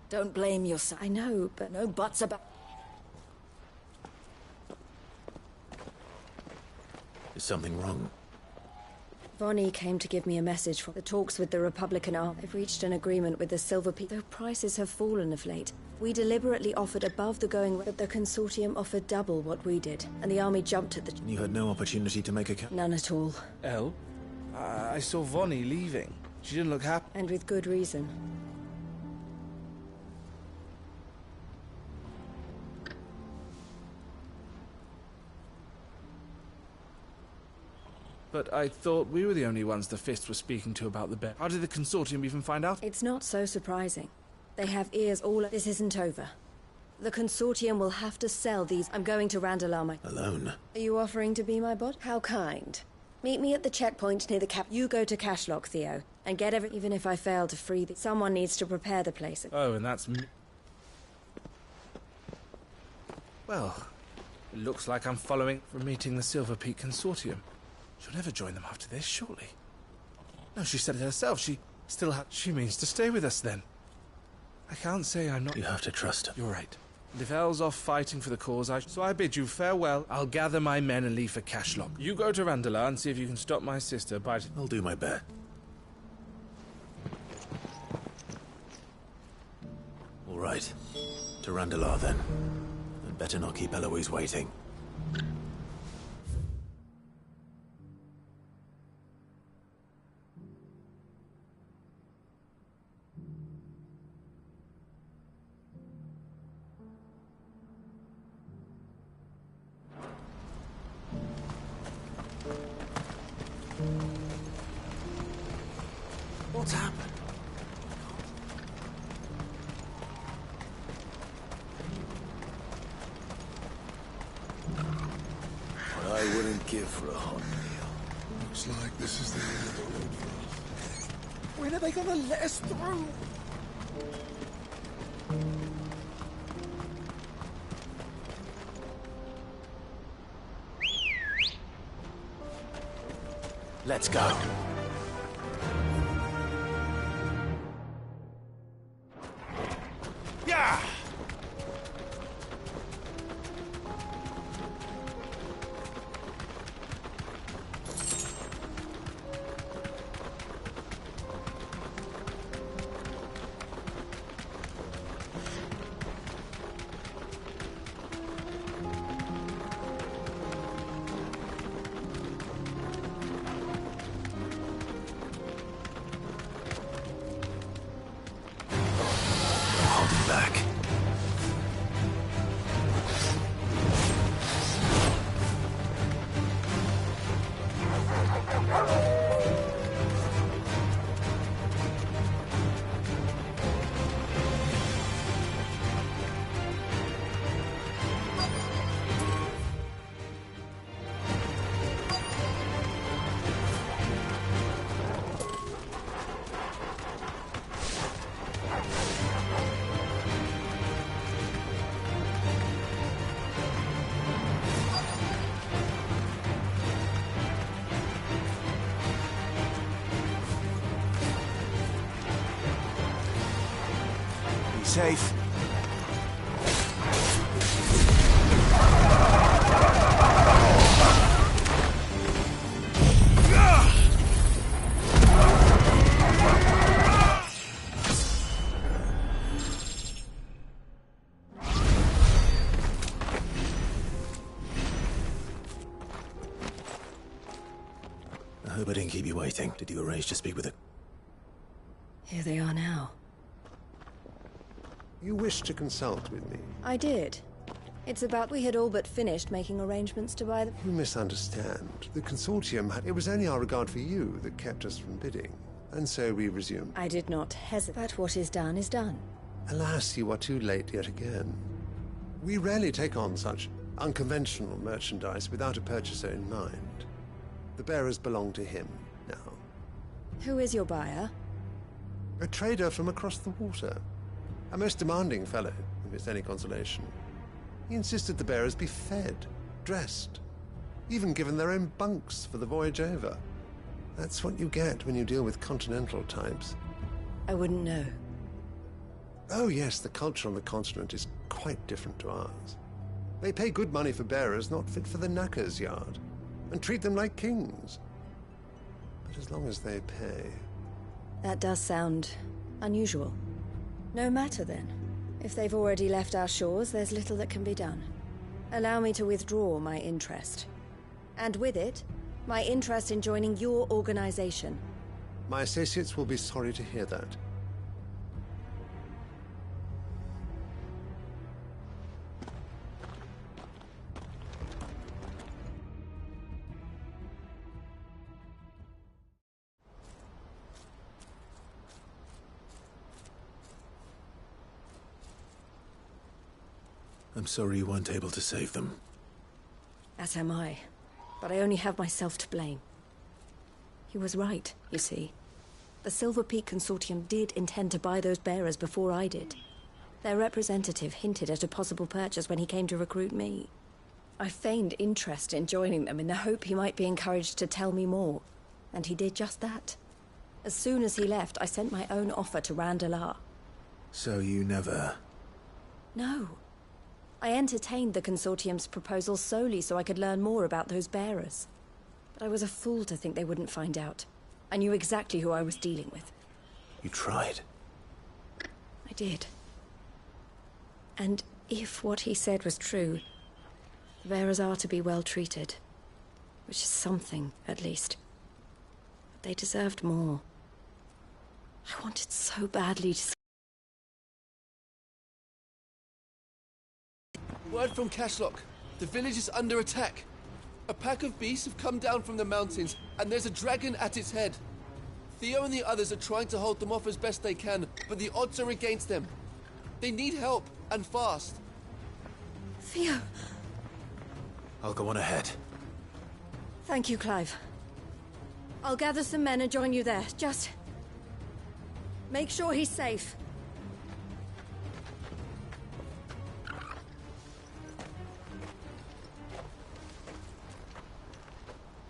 Don't blame yourself. I know, but no buts about... Is something wrong? Vonnie came to give me a message for the talks with the Republican army. They've reached an agreement with the Silver Peak. Though prices have fallen of late, we deliberately offered above the going rate, but the consortium offered double what we did, and the army jumped at the... You had no opportunity to make a... None at all. El? I saw Vonnie leaving. She didn't look happy. And with good reason. But I thought we were the only ones the Fist was speaking to about the bear. How did the consortium even find out? It's not so surprising. They have ears all... This isn't over. The consortium will have to sell these... I'm going to Randalama. Alone? Are you offering to be my bot? How kind. Meet me at the checkpoint near the cap... You go to Cashlock, Theo, and get every... Even if I fail to free the... Someone needs to prepare the place. Oh, and that's me. Well, it looks like I'm following from meeting the Silver Peak Consortium. She'll never join them after this, surely. No, she said it herself. She means to stay with us, then. I can't say I'm not... You have to trust her. You're right. And if El's off fighting for the cause, so I bid you farewell. I'll gather my men and leave for Cashlock. You go to Randala and see if you can stop my sister by... I'll do my best. All right. To Randala, then. I'd better not keep Eloise waiting. give for a hot meal. Looks like this is the end of the road for us. When are they gonna let us through? Let's go. Yeah! Back. Safe. I hope I didn't keep you waiting. Did you arrange to speak with her? Here they are now. You wish to consult with me? I did. It's about we had all but finished making arrangements to buy the... You misunderstand. The consortium had... It was only our regard for you that kept us from bidding. And so we resumed. I did not hesitate. But what is done is done. Alas, you are too late yet again. We rarely take on such unconventional merchandise without a purchaser in mind. The bearers belong to him now. Who is your buyer? A trader from across the water. A most demanding fellow, if it's any consolation. He insisted the bearers be fed, dressed, even given their own bunks for the voyage over. That's what you get when you deal with continental types. I wouldn't know. Oh yes, the culture on the continent is quite different to ours. They pay good money for bearers not fit for the knacker's yard, and treat them like kings. But as long as they pay... That does sound unusual. No matter then. If they've already left our shores, there's little that can be done. Allow me to withdraw my interest. And with it, my interest in joining your organization. My associates will be sorry to hear that. I'm sorry you weren't able to save them. As am I. But I only have myself to blame. He was right, you see. The Silver Peak Consortium did intend to buy those bearers before I did. Their representative hinted at a possible purchase when he came to recruit me. I feigned interest in joining them in the hope he might be encouraged to tell me more. And he did just that. As soon as he left, I sent my own offer to Randalar. So you never... No. I entertained the Consortium's proposal solely so I could learn more about those bearers. But I was a fool to think they wouldn't find out. I knew exactly who I was dealing with. You tried. I did. And if what he said was true, the bearers are to be well treated. Which is something, at least. But they deserved more. I wanted so badly to... Word from Cashlock. The village is under attack. A pack of beasts have come down from the mountains, and there's a dragon at its head. Theo and the others are trying to hold them off as best they can, but the odds are against them. They need help, and fast. Theo! I'll go on ahead. Thank you, Clive. I'll gather some men and join you there. Just make sure he's safe.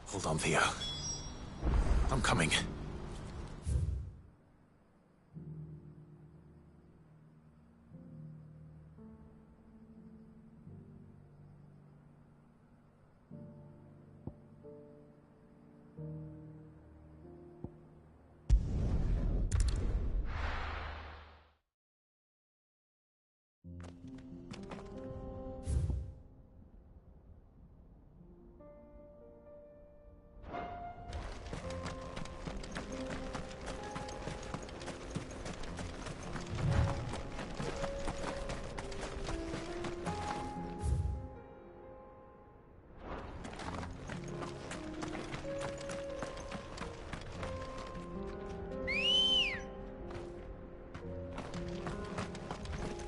Hold on, Theo. I'm coming.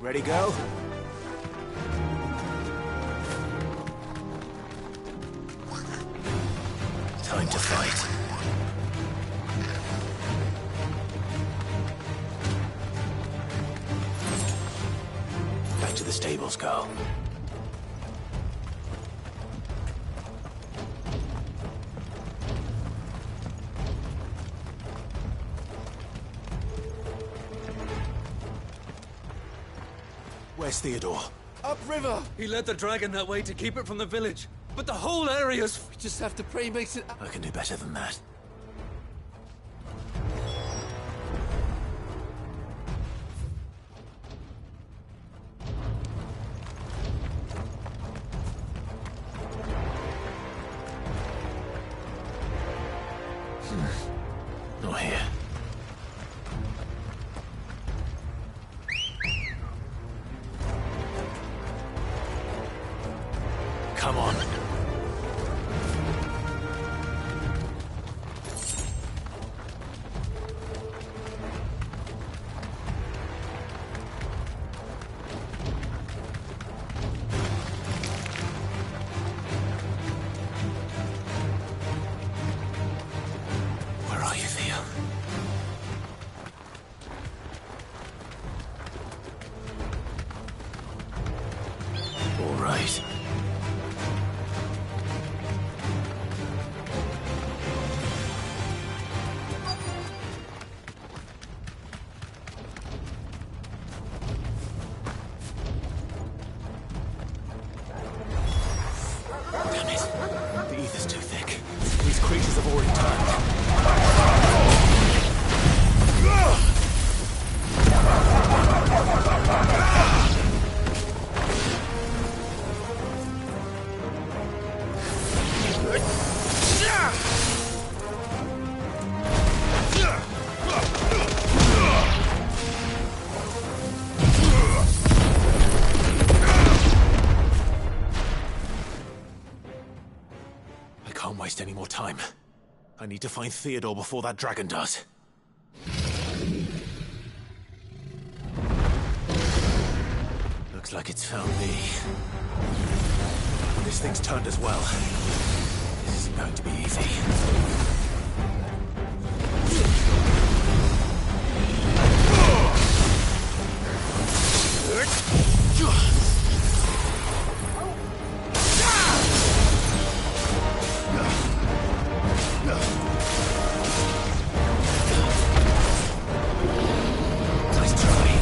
Ready, go? Time to fight. Back to the stables, girl. Where's Theodore? Upriver! He led the dragon that way to keep it from the village. But the whole area's... We just have to pray he makes it... I can do better than that. Not here. Come on. Where are you, Theo? All right. Damn it. The ether's too thick. These creatures have already turned. I can't waste any more time. I need to find Theodore before that dragon does. Looks like it's found me. This thing's turned as well. This isn't going to be easy. Nice try.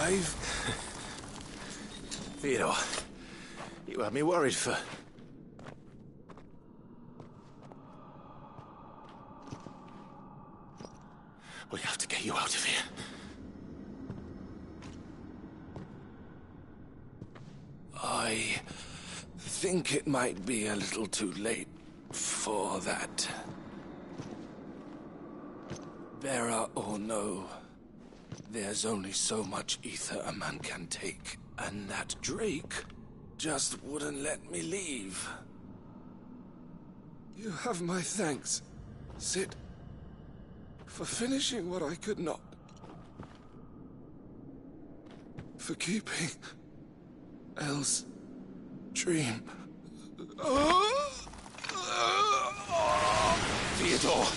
Clive. Theodore, you had me worried for... We have to get you out of here. I think it might be a little too late for that. Bearer or no, there's only so much ether a man can take, and that Drake just wouldn't let me leave. You have my thanks, Sid, for finishing what I could not. For keeping Elle's dream. Theodore!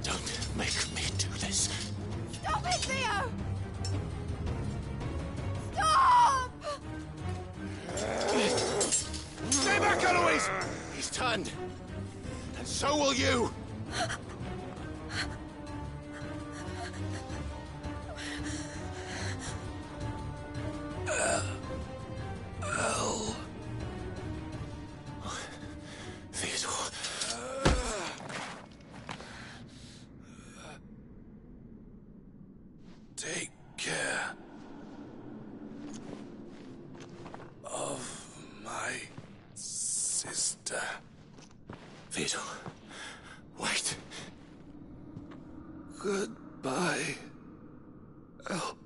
Don't make me do this. Stop it, Theo! Stop! Stay back, Eloise! He's turned. And so will you! Elle. Theodore. Take care of my sister. Theodore, wait. Goodbye, Elle.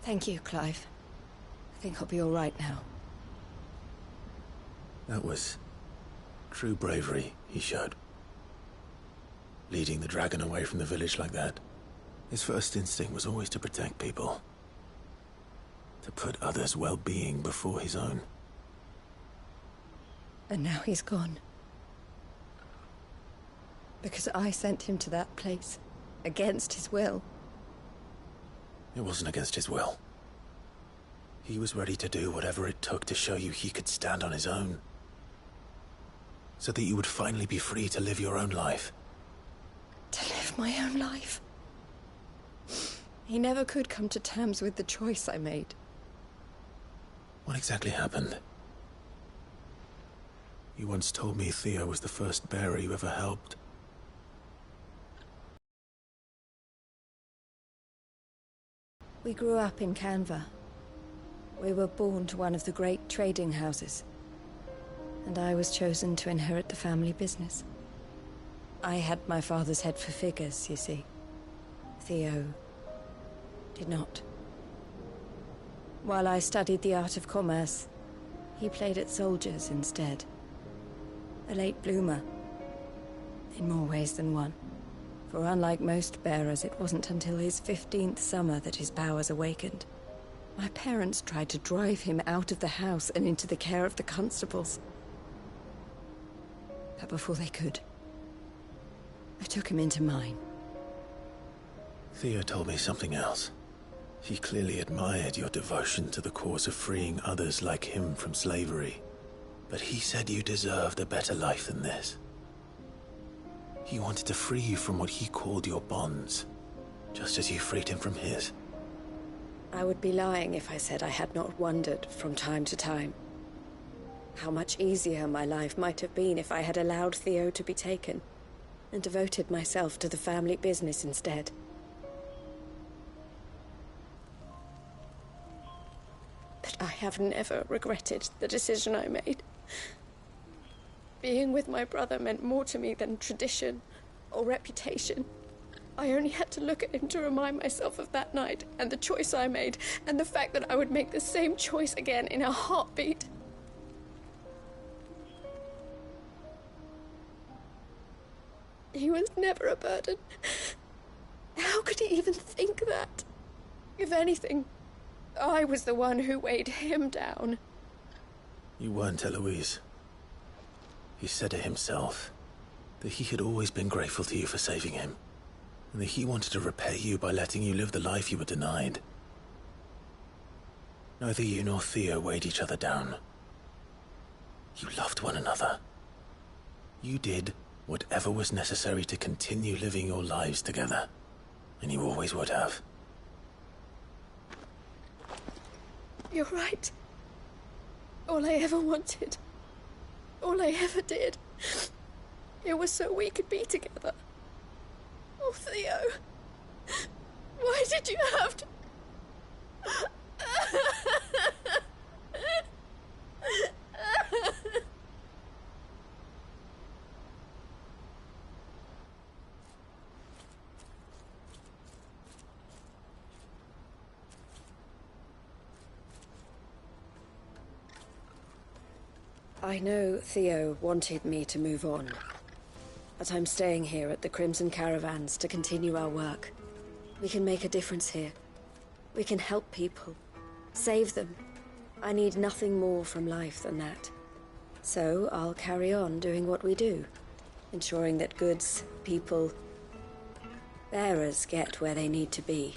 Thank you, Clive. I think I'll be all right now. That was true bravery he showed. Leading the dragon away from the village like that. His first instinct was always to protect people. To put others' well-being before his own. And now he's gone. Because I sent him to that place, against his will. It wasn't against his will. He was ready to do whatever it took to show you he could stand on his own. So that you would finally be free to live your own life. To live my own life? He never could come to terms with the choice I made. What exactly happened? You once told me Theo was the first bearer you ever helped. We grew up in Canva. We were born to one of the great trading houses. And I was chosen to inherit the family business. I had my father's head for figures, you see. Theo did not. While I studied the art of commerce, he played at soldiers instead. A late bloomer, in more ways than one. For unlike most bearers, it wasn't until his 15th summer that his powers awakened. My parents tried to drive him out of the house and into the care of the constables. But before they could, I took him into mine. Theo told me something else. He clearly admired your devotion to the cause of freeing others like him from slavery. But he said you deserved a better life than this. He wanted to free you from what he called your bonds, just as you freed him from his. I would be lying if I said I had not wondered from time to time how much easier my life might have been if I had allowed Theo to be taken and devoted myself to the family business instead. But I have never regretted the decision I made. Being with my brother meant more to me than tradition or reputation. I only had to look at him to remind myself of that night and the choice I made, and the fact that I would make the same choice again in a heartbeat. He was never a burden. How could he even think that? If anything, I was the one who weighed him down. You weren't, Eloise. He said it himself, that he had always been grateful to you for saving him, and that he wanted to repay you by letting you live the life you were denied. Neither you nor Theo weighed each other down. You loved one another. You did whatever was necessary to continue living your lives together, and you always would have. You're right. All I ever wanted, all I ever did, it was so we could be together. Oh, Theo, why did you have to... I know Theo wanted me to move on, but I'm staying here at the Crimson Caravans to continue our work. We can make a difference here. We can help people, save them. I need nothing more from life than that. So I'll carry on doing what we do, ensuring that goods, people, bearers get where they need to be,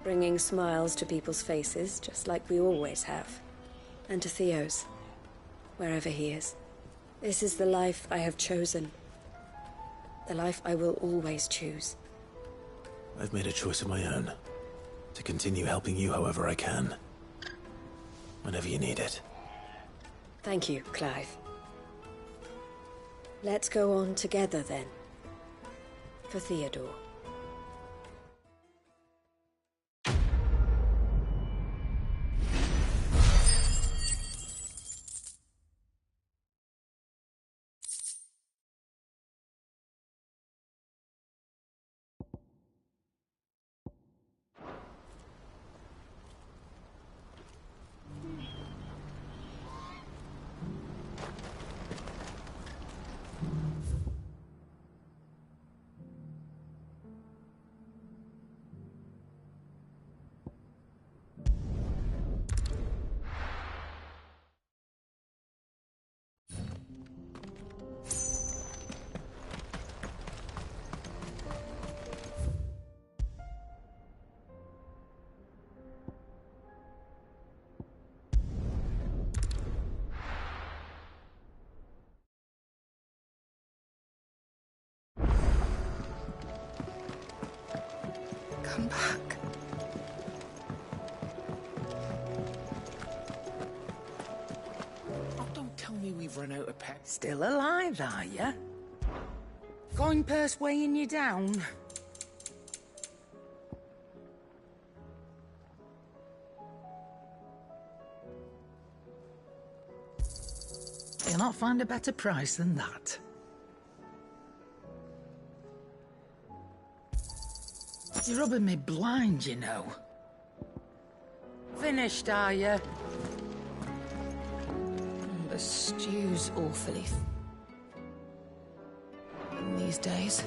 bringing smiles to people's faces just like we always have, and to Theo's, wherever he is. This is the life I have chosen. The life I will always choose. I've made a choice of my own, to continue helping you however I can, whenever you need it. Thank you, Clive. Let's go on together then, for Theodore. Come back. Oh, don't tell me we've run out of pep. Still alive, are you? Coin purse weighing you down? You'll not find a better price than that. You're rubbing me blind, you know. Finished, are you? The stew's awfully in these days.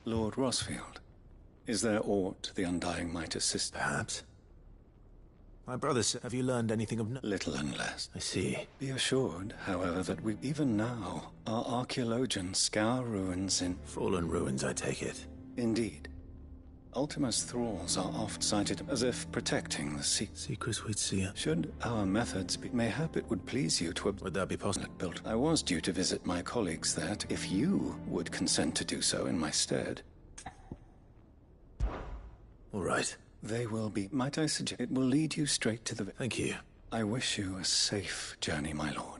Lord Rossfield, is there aught the Undying might assist? Perhaps. My brother said, have you learned anything of Little and less. I see. Be assured, however, that we, even now, our archaeologians scour ruins in... Fallen ruins, I take it. Indeed. Ultima's thralls are oft cited as if protecting the secrets we'd see. Should our methods be... Mayhap it would please you to... Would that be possible? Built. I was due to visit my colleagues there, if you would consent to do so in my stead. All right. They will be... Might I suggest... It will lead you straight to the... Thank you. I wish you a safe journey, my lord.